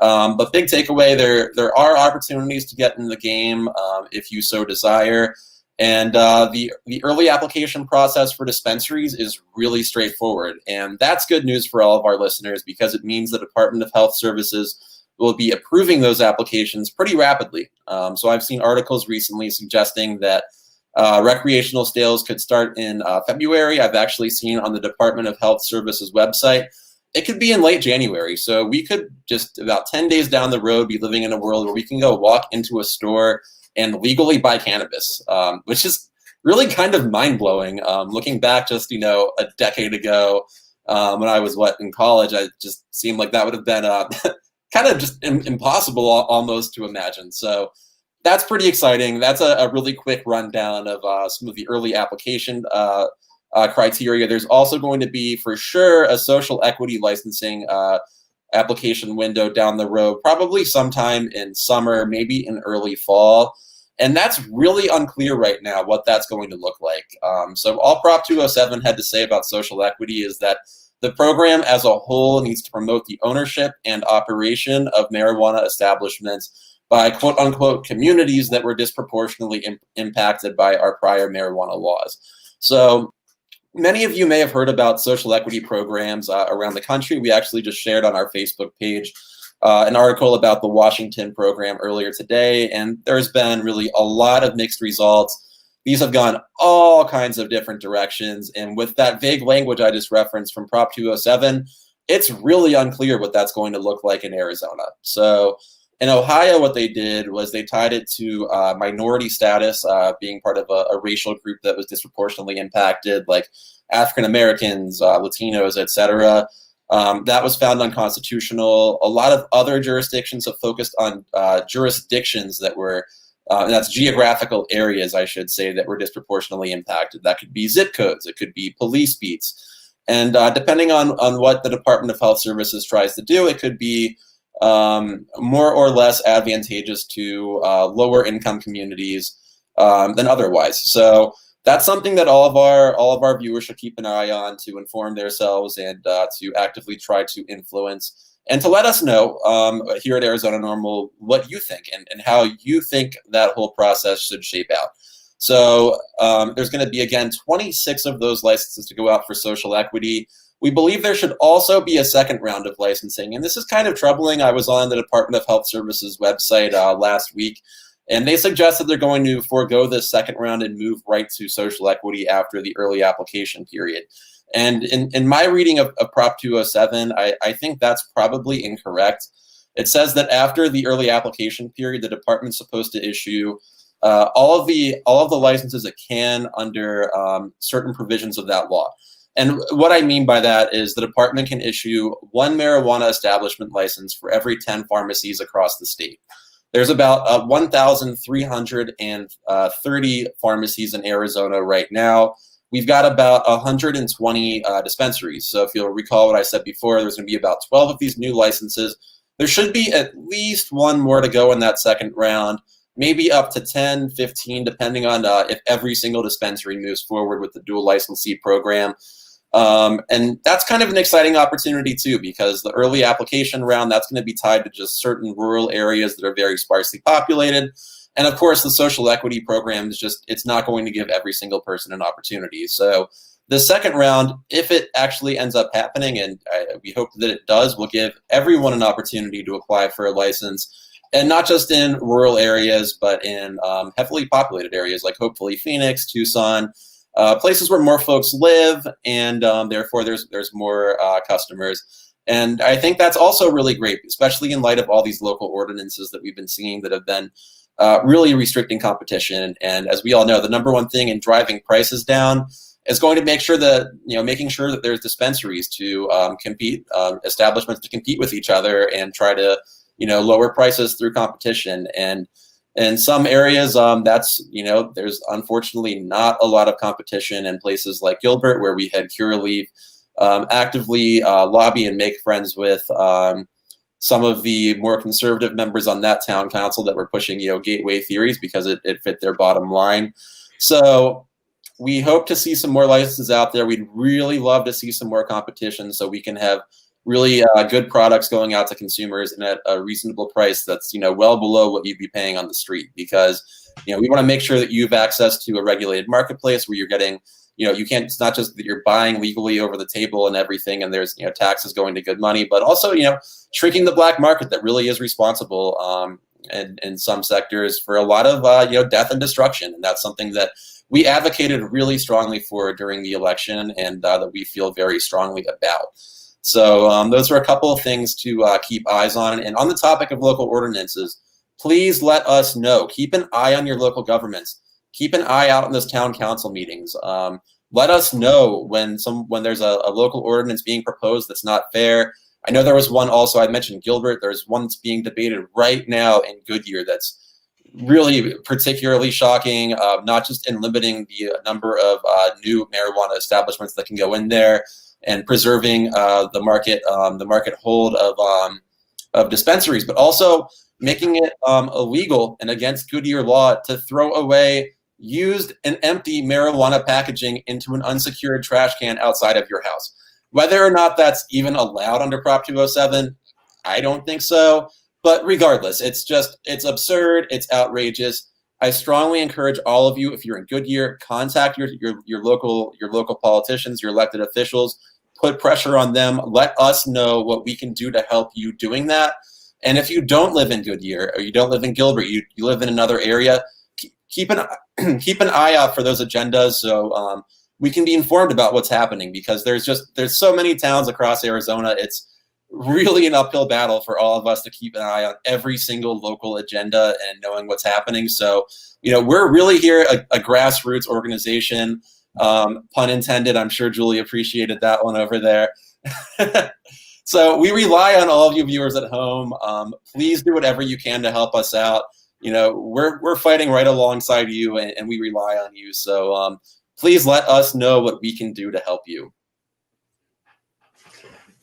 But big takeaway, there are opportunities to get in the game if you so desire. And the early application process for dispensaries is really straightforward. And that's good news for all of our listeners, because it means the Department of Health Services will be approving those applications pretty rapidly. So I've seen articles recently suggesting that recreational sales could start in February. I've actually seen on the Department of Health Services website, it could be in late January. So we could just about 10 days down the road be living in a world where we can go walk into a store and legally buy cannabis, which is really kind of mind-blowing. Looking back just, a decade ago when I was in college, I just seemed like that would have been kind of just impossible almost to imagine. So that's pretty exciting. That's a really quick rundown of some of the early application criteria. There's also going to be, for sure, a social equity licensing application window down the road, probably sometime in summer, maybe in early fall. And that's really unclear right now what that's going to look like. So all Prop 207 had to say about social equity is that the program as a whole needs to promote the ownership and operation of marijuana establishments by quote unquote communities that were disproportionately impacted by our prior marijuana laws. So many of you may have heard about social equity programs around the country. We actually just shared on our Facebook page an article about the Washington program earlier today, and there's been really a lot of mixed results. These have gone all kinds of different directions, and with that vague language I just referenced from Prop 207, it's really unclear what that's going to look like in Arizona. So in Ohio, what they did was they tied it to minority status, being part of a racial group that was disproportionately impacted, like African Americans, Latinos, etc. That was found unconstitutional. A lot of other jurisdictions have focused on jurisdictions that were, that's geographical areas, I should say, that were disproportionately impacted. That could be zip codes, it could be police beats. And depending on what the Department of Health Services tries to do, it could be more or less advantageous to lower income communities than otherwise. So that's something that all of our viewers should keep an eye on to inform themselves and to actively try to influence and to let us know here at Arizona NORML what you think and how you think that whole process should shape out. So there's going to be, again, 26 of those licenses to go out for social equity. We believe there should also be a second round of licensing, and this is kind of troubling. I was on the Department of Health Services website last week, and they suggested they're going to forego this second round and move right to social equity after the early application period. And in my reading of Prop 207, I think that's probably incorrect. It says that after the early application period, the department's supposed to issue all of the licenses it can under certain provisions of that law. And what I mean by that is the department can issue one marijuana establishment license for every 10 pharmacies across the state. There's about 1,330 pharmacies in Arizona right now. We've got about 120 dispensaries. So if you'll recall what I said before, there's going to be about 12 of these new licenses. There should be at least one more to go in that second round, maybe up to 10, 15, depending on if every single dispensary moves forward with the dual licensee program. And that's kind of an exciting opportunity too, because the early application round, that's going to be tied to just certain rural areas that are very sparsely populated. And of course, the social equity program is just, it's not going to give every single person an opportunity. So the second round, if it actually ends up happening, and we hope that it does, will give everyone an opportunity to apply for a license, and not just in rural areas, but in heavily populated areas like hopefully Phoenix, Tucson, places where more folks live, and therefore there's more customers. And I think that's also really great, especially in light of all these local ordinances that we've been seeing that have been really restricting competition. And as we all know, the number one thing in driving prices down is going to make sure that, making sure that there's dispensaries to compete, establishments to compete with each other and try to, lower prices through competition. And in some areas, that's, there's unfortunately not a lot of competition in places like Gilbert, where we had Curaleaf actively lobby and make friends with some of the more conservative members on that town council that were pushing, gateway theories because it fit their bottom line. So we hope to see some more licenses out there. We'd really love to see some more competition so we can have really good products going out to consumers and at a reasonable price that's, well below what you'd be paying on the street, because, we want to make sure that you have access to a regulated marketplace where you're getting, you can't, it's not just that you're buying legally over the table and everything and there's, taxes going to good money, but also, shrinking the black market that really is responsible in some sectors for a lot of, death and destruction. And that's something that we advocated really strongly for during the election, and that we feel very strongly about. So those are a couple of things to keep eyes on. And on the topic of local ordinances, please let us know. Keep an eye on your local governments. Keep an eye out in those town council meetings. Let us know when there's a local ordinance being proposed that's not fair. I know there was one also, I mentioned Gilbert, there's one that's being debated right now in Goodyear that's really particularly shocking, not just in limiting the number of new marijuana establishments that can go in there and preserving the market hold of dispensaries, but also making it illegal and against Goodyear law to throw away used and empty marijuana packaging into an unsecured trash can outside of your house. Whether or not that's even allowed under Prop 207, I don't think so. But regardless, it's absurd, it's outrageous. I strongly encourage all of you, if you're in Goodyear, contact your local politicians, your elected officials, put pressure on them, let us know what we can do to help you doing that. And if you don't live in Goodyear or you don't live in Gilbert, you live in another area, keep an eye out for those agendas so we can be informed about what's happening, because there's so many towns across Arizona. It's really an uphill battle for all of us to keep an eye on every single local agenda and knowing what's happening. So, we're really here a grassroots organization, pun intended. I'm sure Julie appreciated that one over there. So we rely on all of you viewers at home. Please do whatever you can to help us out. We're fighting right alongside you, and we rely on you. So please let us know what we can do to help you.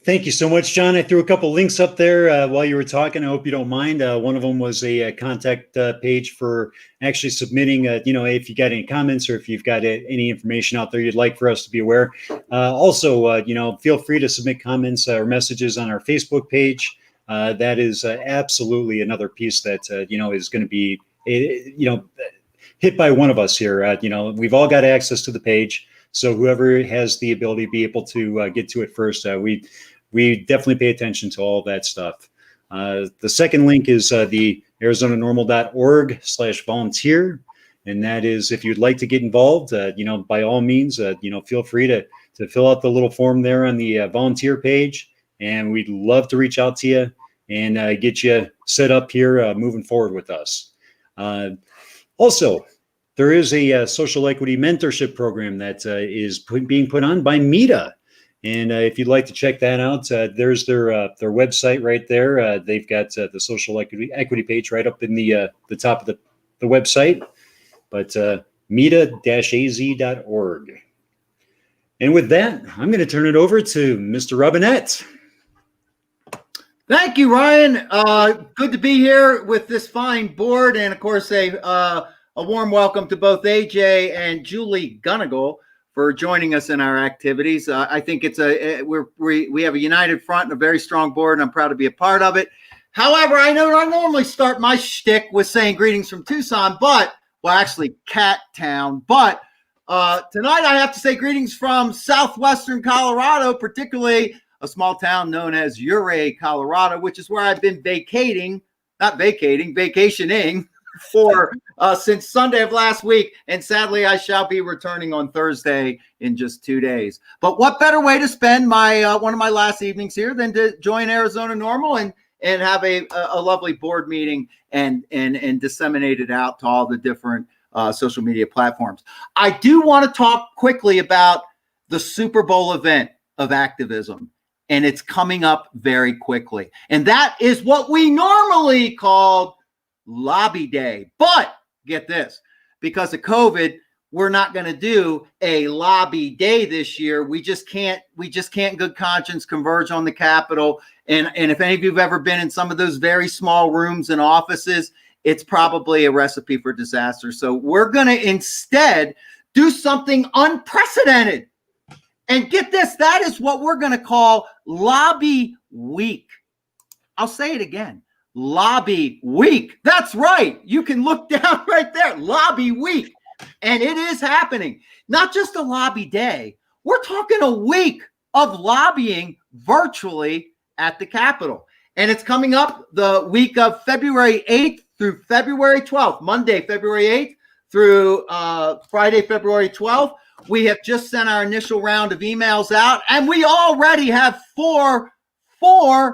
Thank you so much, John. I threw a couple links up there while you were talking. I hope you don't mind. One of them was a contact page for actually submitting, if you got any comments or if you've got any information out there you'd like for us to be aware. Also, feel free to submit comments or messages on our Facebook page. That is absolutely another piece that, is going to be, hit by one of us here. We've all got access to the page. So whoever has the ability to be able to get to it first, we definitely pay attention to all that stuff. The second link is the arizonanormal.org/volunteer. And that is, if you'd like to get involved, by all means, feel free to fill out the little form there on the volunteer page. And we'd love to reach out to you and get you set up here moving forward with us. Also, there is a social equity mentorship program that is being put on by META. And if you'd like to check that out, there's their website right there. They've got the social equity page right up in the top of the website, but meta-az.org. And with that, I'm going to turn it over to Mr. Robinette. Thank you, Ryan. Good to be here with this fine board, and of course a warm welcome to both AJ and Julie Gunnigal for joining us in our activities. I think it's we have a united front and a very strong board, and I'm proud to be a part of it. However, I know I normally start my shtick with saying greetings from Tucson, actually Cat Town. But tonight I have to say greetings from southwestern Colorado, particularly a small town known as Ouray, Colorado, which is where I've been vacationing for since Sunday of last week, and sadly I shall be returning on Thursday in just 2 days. But what better way to spend my one of my last evenings here than to join Arizona NORML and have a lovely board meeting and disseminate it out to all the different social media platforms. I do want to talk quickly about the Super Bowl event of activism, and it's coming up very quickly, and that is what we normally call Lobby Day. But get this, because of COVID, we're not going to do a lobby day this year. We just can't in good conscience converge on the Capitol. And if any of you have ever been in some of those very small rooms and offices, it's probably a recipe for disaster. So we're going to instead do something unprecedented. And get this, that is what we're going to call Lobby Week. I'll say it again. Lobby Week. That's right. You can look down right there. Lobby Week. And it is happening. Not just a lobby day. We're talking a week of lobbying virtually at the Capitol. And it's coming up the week of February 8th through February 12th. Monday, February 8th through Friday, February 12th. We have just sent our initial round of emails out, and we already have four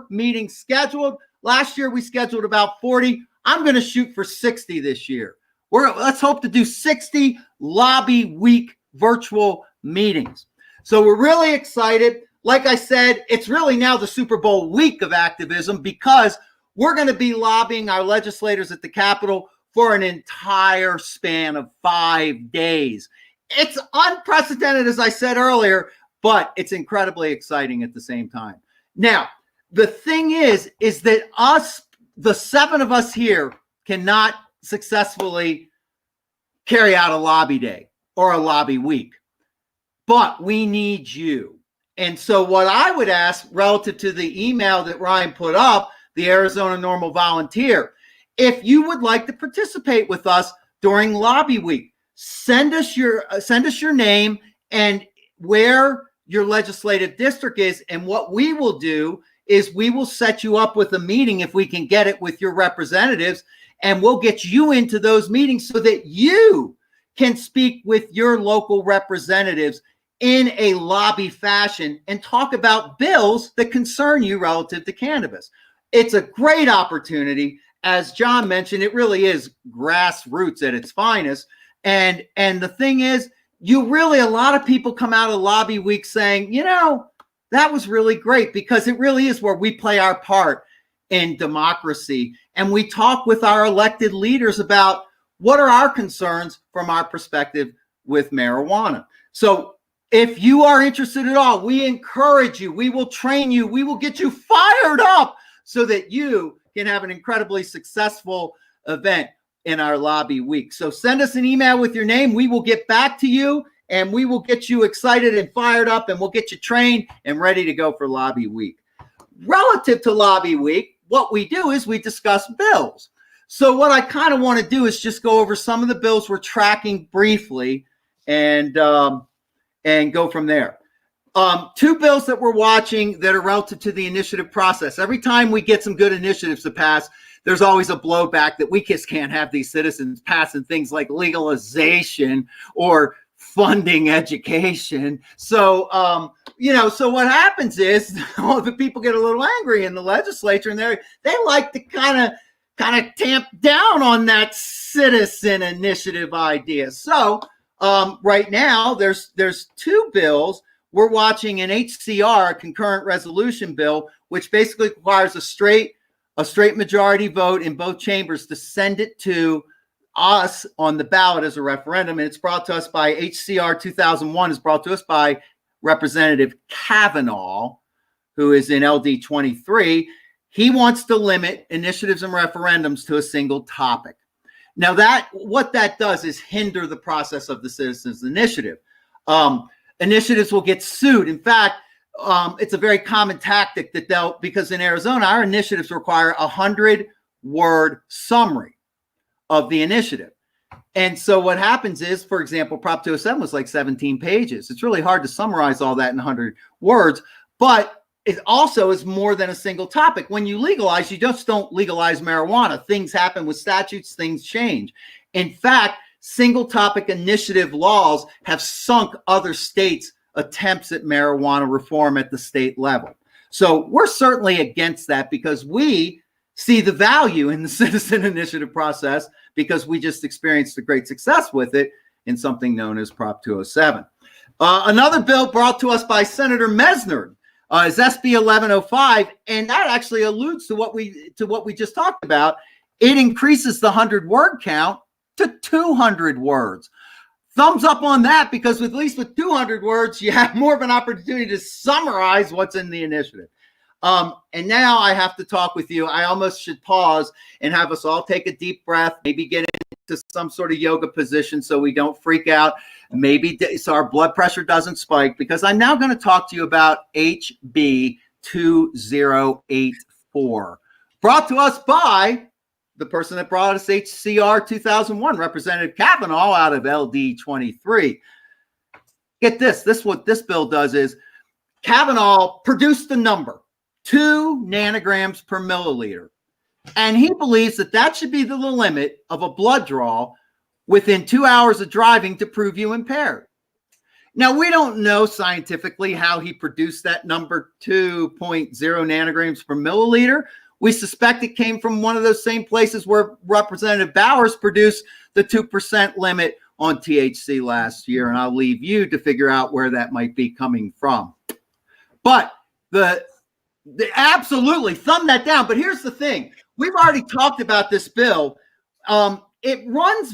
meetings scheduled. Last year, we scheduled about 40. I'm going to shoot for 60 this year. Let's hope to do 60 Lobby Week virtual meetings. So we're really excited. Like I said, it's really now the Super Bowl week of activism, because we're going to be lobbying our legislators at the Capitol for an entire span of 5 days. It's unprecedented, as I said earlier, but it's incredibly exciting at the same time. Now, the thing is that the 7 of us here, cannot successfully carry out a lobby day or a lobby week, but we need you. And so what I would ask relative to the email that Ryan put up, the Arizona NORML volunteer, if you would like to participate with us during lobby week, send us your name and where your legislative district is. And what we will do is we will set you up with a meeting, if we can get it, with your representatives, and we'll get you into those meetings so that you can speak with your local representatives in a lobby fashion and talk about bills that concern you relative to cannabis. It's a great opportunity. As John mentioned, it really is grassroots at its finest. And the thing is, a lot of people come out of lobby week saying, that was really great, because it really is where we play our part in democracy. And we talk with our elected leaders about what are our concerns from our perspective with marijuana. So if you are interested at all, we encourage you. We will train you. We will get you fired up so that you can have an incredibly successful event in our lobby week. So send us an email with your name. We will get back to you, and we will get you excited and fired up, and we'll get you trained and ready to go for lobby week. Relative to lobby week, what we do is we discuss bills. So what I kind of want to do is just go over some of the bills we're tracking briefly and go from there. 2 bills that we're watching that are relative to the initiative process. Every time we get some good initiatives to pass, there's always a blowback that we just can't have these citizens passing things like legalization or funding education. So, so what happens is the people get a little angry in the legislature, and they like to kind of tamp down on that citizen initiative idea. So right now there's 2 bills. We're watching an HCR, a concurrent resolution bill, which basically requires a straight majority vote in both chambers to send it to us on the ballot as a referendum. And it's brought to us by HCR 2001, is brought to us by Representative Kavanaugh, who is in LD 23. He wants to limit initiatives and referendums to a single topic. Now, what that does is hinder the process of the citizens' initiative. Initiatives will get sued. In fact, it's a very common tactic that because in Arizona, our initiatives require 100-word summary of the initiative. And so what happens is, for example, Prop 207 was like 17 pages. It's really hard to summarize all that in 100 words, but it also is more than a single topic. When you legalize, you just don't legalize marijuana. Things happen with statutes, things change. In fact, single topic initiative laws have sunk other states' attempts at marijuana reform at the state level. So we're certainly against that because we see the value in the citizen initiative process because we just experienced a great success with it in something known as Prop 207. Another bill brought to us by Senator Mesner is SB 1105, and that actually alludes to what we just talked about. It increases the 100-word count to 200 words. Thumbs up on that, because at least with 200 words, you have more of an opportunity to summarize what's in the initiative. And now I have to talk with you. I almost should pause and have us all take a deep breath, maybe get into some sort of yoga position so we don't freak out, maybe so our blood pressure doesn't spike, because I'm now going to talk to you about HB 2084, brought to us by the person that brought us HCR 2001, Representative Kavanaugh out of LD 23. Get this. What this bill does is Kavanaugh produced a number, 2 nanograms per milliliter. And he believes that that should be the limit of a blood draw within 2 hours of driving to prove you impaired. Now, we don't know scientifically how he produced that number, 2.0 nanograms per milliliter. We suspect it came from one of those same places where Representative Bowers produced the 2% limit on THC last year. And I'll leave you to figure out where that might be coming from. But absolutely thumb that down. But here's the thing. We've already talked about this bill. It runs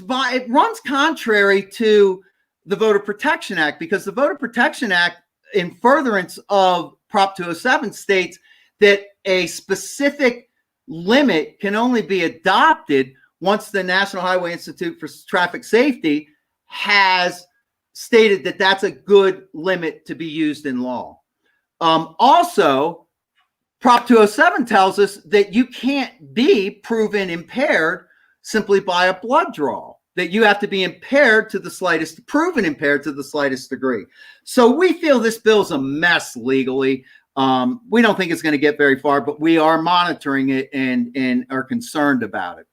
contrary to the Voter Protection Act, because the Voter Protection Act, in furtherance of Prop 207, states that a specific limit can only be adopted once the National Highway Institute for Traffic Safety has stated that that's a good limit to be used in law. Also, Prop 207 tells us that you can't be proven impaired simply by a blood draw, that you have to be impaired to the slightest, proven impaired to the slightest degree. So we feel this bill's a mess legally. We don't think it's going to get very far, but we are monitoring it and are concerned about it.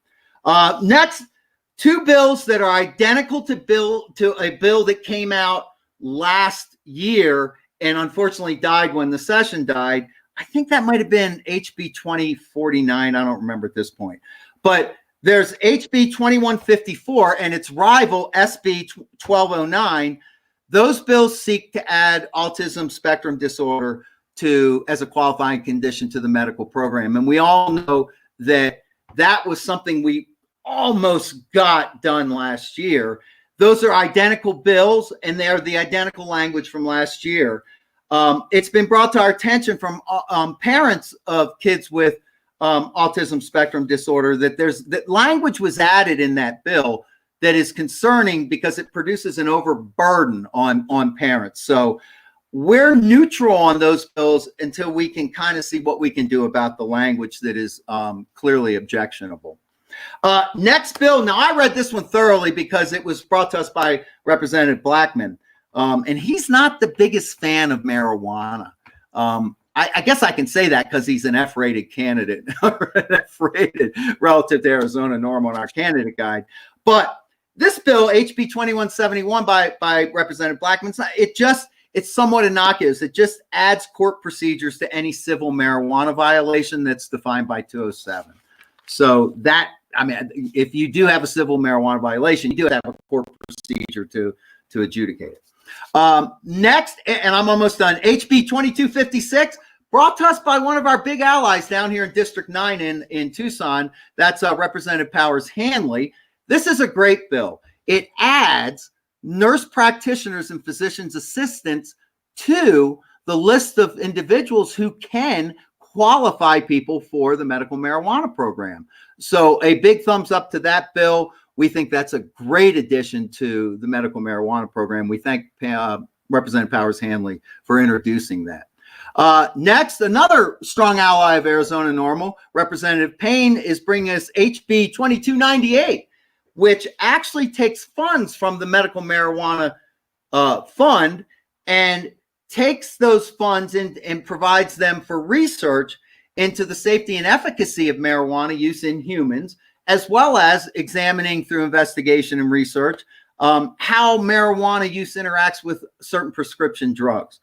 Next, 2 bills that are identical to a bill that came out last year and unfortunately died when the session died. I think that might have been HB 2049. I don't remember at this point. But there's HB 2154 and its rival SB 1209. Those bills seek to add autism spectrum disorder as a qualifying condition to the medical program. And we all know that that was something we almost got done last year. Those are identical bills, and they're the identical language from last year. It's been brought to our attention from parents of kids with autism spectrum disorder that language was added in that bill that is concerning because it produces an overburden on parents. So we're neutral on those bills until we can kind of see what we can do about the language that is clearly objectionable. Next bill. Now, I read this one thoroughly because it was brought to us by Representative Blackman. And he's not the biggest fan of marijuana. I guess I can say that because he's an F-rated candidate, F-rated relative to Arizona NORML in our candidate guide. But this bill, HB 2171 by Representative Blackman, it's somewhat innocuous. It just adds court procedures to any civil marijuana violation that's defined by 207. So that, I mean, if you do have a civil marijuana violation, you do have a court procedure to adjudicate it. Next, and I'm almost done, HB 2256, brought to us by one of our big allies down here in District 9 in Tucson. That's Representative Powers Hanley. This is a great bill. It adds nurse practitioners and physician's assistants to the list of individuals who can qualify people for the medical marijuana program. So a big thumbs up to that bill. We think that's a great addition to the medical marijuana program. We thank Representative Powers Hanley for introducing that. Next, another strong ally of Arizona NORML, Representative Payne, is bringing us HB 2298, which actually takes funds from the medical marijuana fund and takes those funds and provides them for research into the safety and efficacy of marijuana use in humans, as well as examining through investigation and research how marijuana use interacts with certain prescription drugs.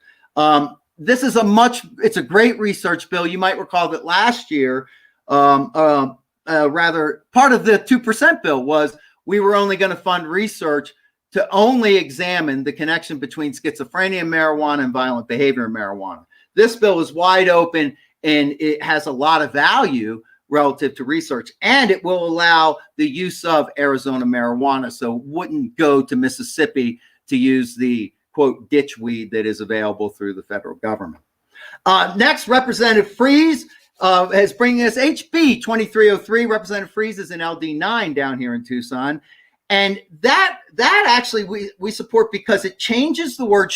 This is it's a great research bill. You might recall that last year, rather part of the 2% bill was we were only going to fund research to only examine the connection between schizophrenia and marijuana and violent behavior in marijuana. This bill is wide open and it has a lot of value relative to research, and it will allow the use of Arizona marijuana. So it wouldn't go to Mississippi to use the quote ditch weed that is available through the federal government. Next, Representative Freeze is bringing us HB 2303. Representative Freeze is in LD9 down here in Tucson. And that actually we support because it changes the word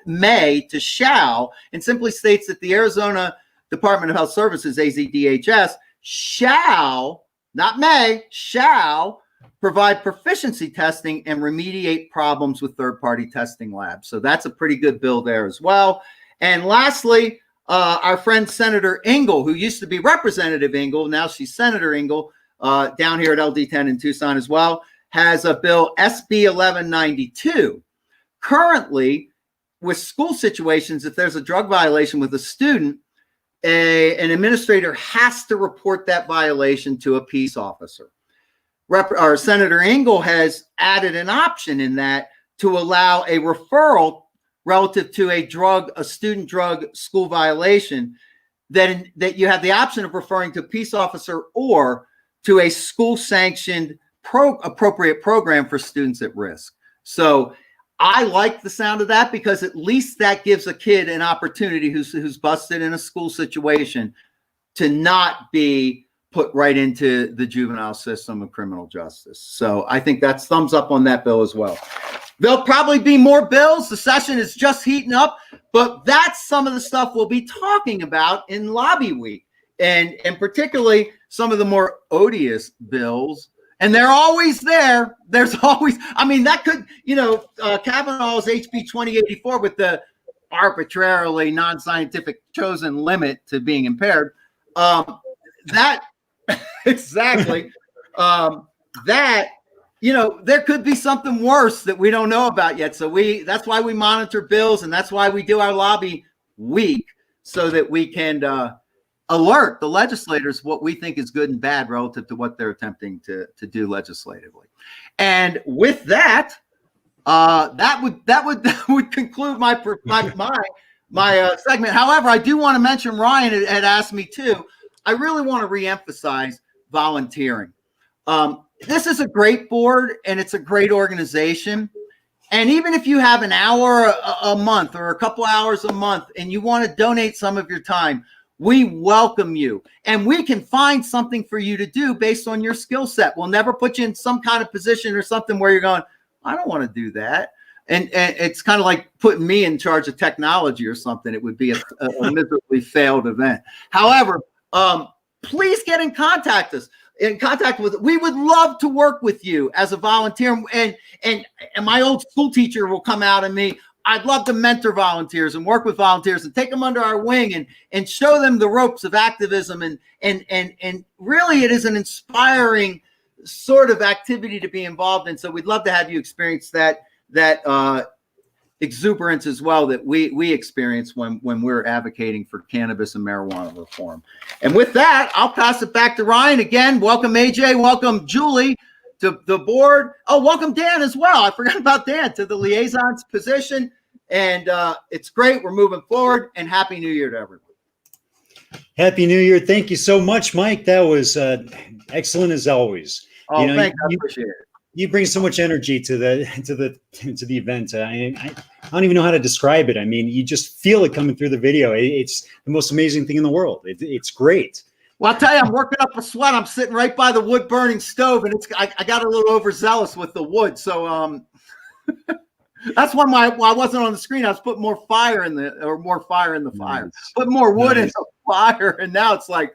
may to shall and simply states that the Arizona Department of Health Services, AZDHS, shall, not may, shall provide proficiency testing and remediate problems with third-party testing labs. So that's a pretty good bill there as well. And lastly, our friend Senator Engel, who used to be Representative Engel, now she's Senator Engel, down here at LD10 in Tucson as well, has a bill, SB 1192. Currently, with school situations, if there's a drug violation with a student, an administrator has to report that violation to a peace officer. Senator Engel has added an option in that to allow a referral relative to a student drug school violation, that you have the option of referring to a peace officer or to a school-sanctioned appropriate program for students at risk. So I like the sound of that because at least that gives a kid an opportunity who's busted in a school situation to not be put right into the juvenile system of criminal justice. So I think that's thumbs up on that bill as well. There'll probably be more bills. The session is just heating up, but that's some of the stuff we'll be talking about in lobby week, and particularly some of the more odious bills. And they're always there. There's always, I mean, that could, Kavanaugh's HB 2084 with the arbitrarily non-scientific chosen limit to being impaired. That exactly. There could be something worse that we don't know about yet. So that's why we monitor bills, and that's why we do our lobby week, so that we can alert the legislators what we think is good and bad relative to what they're attempting to do legislatively. And with that, that would conclude my segment. However, I do want to mention, Ryan had asked me too. I really want to reemphasize volunteering. This is a great board and it's a great organization. And even if you have an hour a month or a couple hours a month and you want to donate some of your time, we welcome you, and we can find something for you to do based on your skill set. We'll never put you in some kind of position or something where you're going, I don't want to do that. And it's kind of like putting me in charge of technology or something. It would be a miserably failed event. However, please get in contact with. We would love to work with you as a volunteer. And my old school teacher will come out and me. I'd love to mentor volunteers and work with volunteers and take them under our wing and show them the ropes of activism. And really, it is an inspiring sort of activity to be involved in. So we'd love to have you experience that exuberance as well that we experience when we're advocating for cannabis and marijuana reform. And with that, I'll pass it back to Ryan again. Welcome, AJ. Welcome, Julie, to the board. Oh, welcome, Dan, as well. I forgot about Dan, to the liaison's position. And it's great. We're moving forward. And Happy New Year to everyone. Happy New Year. Thank you so much, Mike. That was excellent as always. Oh, thanks. I appreciate it. You bring so much energy to the event. I don't even know how to describe it. I mean, you just feel it coming through the video. It's the most amazing thing in the world. It's great. Well, I'll tell you, I'm working up a sweat. I'm sitting right by the wood burning stove, and I got a little overzealous with the wood. So That's why I wasn't on the screen. I was putting more fire in more fire in the fire. Nice. Put more wood in Nice. the fire, and now it's like,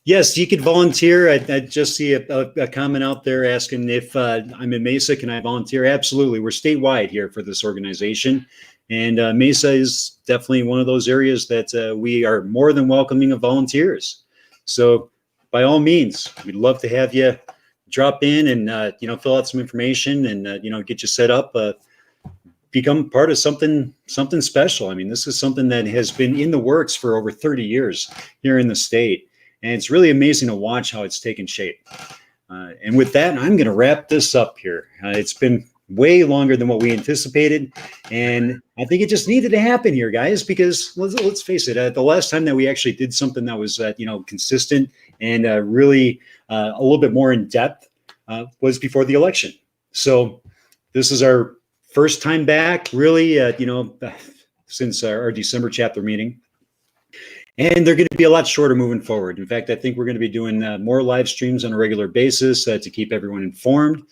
Yes, you could volunteer. I just see a comment out there asking if I'm in Mesa, can I volunteer? Absolutely. We're statewide here for this organization. And Mesa is definitely one of those areas that we are more than welcoming of volunteers. So by all means, we'd love to have you drop in and, fill out some information and, get you set up, become part of something special. I mean, this is something that has been in the works for over 30 years here in the state. And it's really amazing to watch how it's taken shape. And with that, I'm going to wrap this up here. It's been way longer than what we anticipated. And I think it just needed to happen here, guys, because let's face it, the last time that we actually did something that was, consistent and really a little bit more in depth was before the election. So this is our first time back, really, since our December chapter meeting. And they're going to be a lot shorter moving forward. In fact, I think we're going to be doing more live streams on a regular basis to keep everyone informed.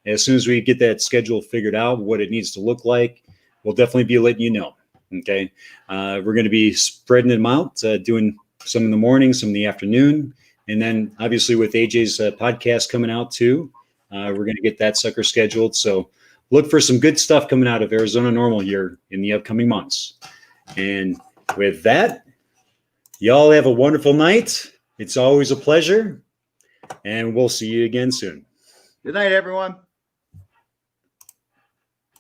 As soon as we get that schedule figured out, what it needs to look like, we'll definitely be letting you know. Okay. We're going to be spreading them out, doing some in the morning, some in the afternoon. And then obviously with AJ's podcast coming out too, we're going to get that sucker scheduled. So look for some good stuff coming out of Arizona NORML here in the upcoming months. And with that, y'all have a wonderful night. It's always a pleasure. And we'll see you again soon. good night, everyone.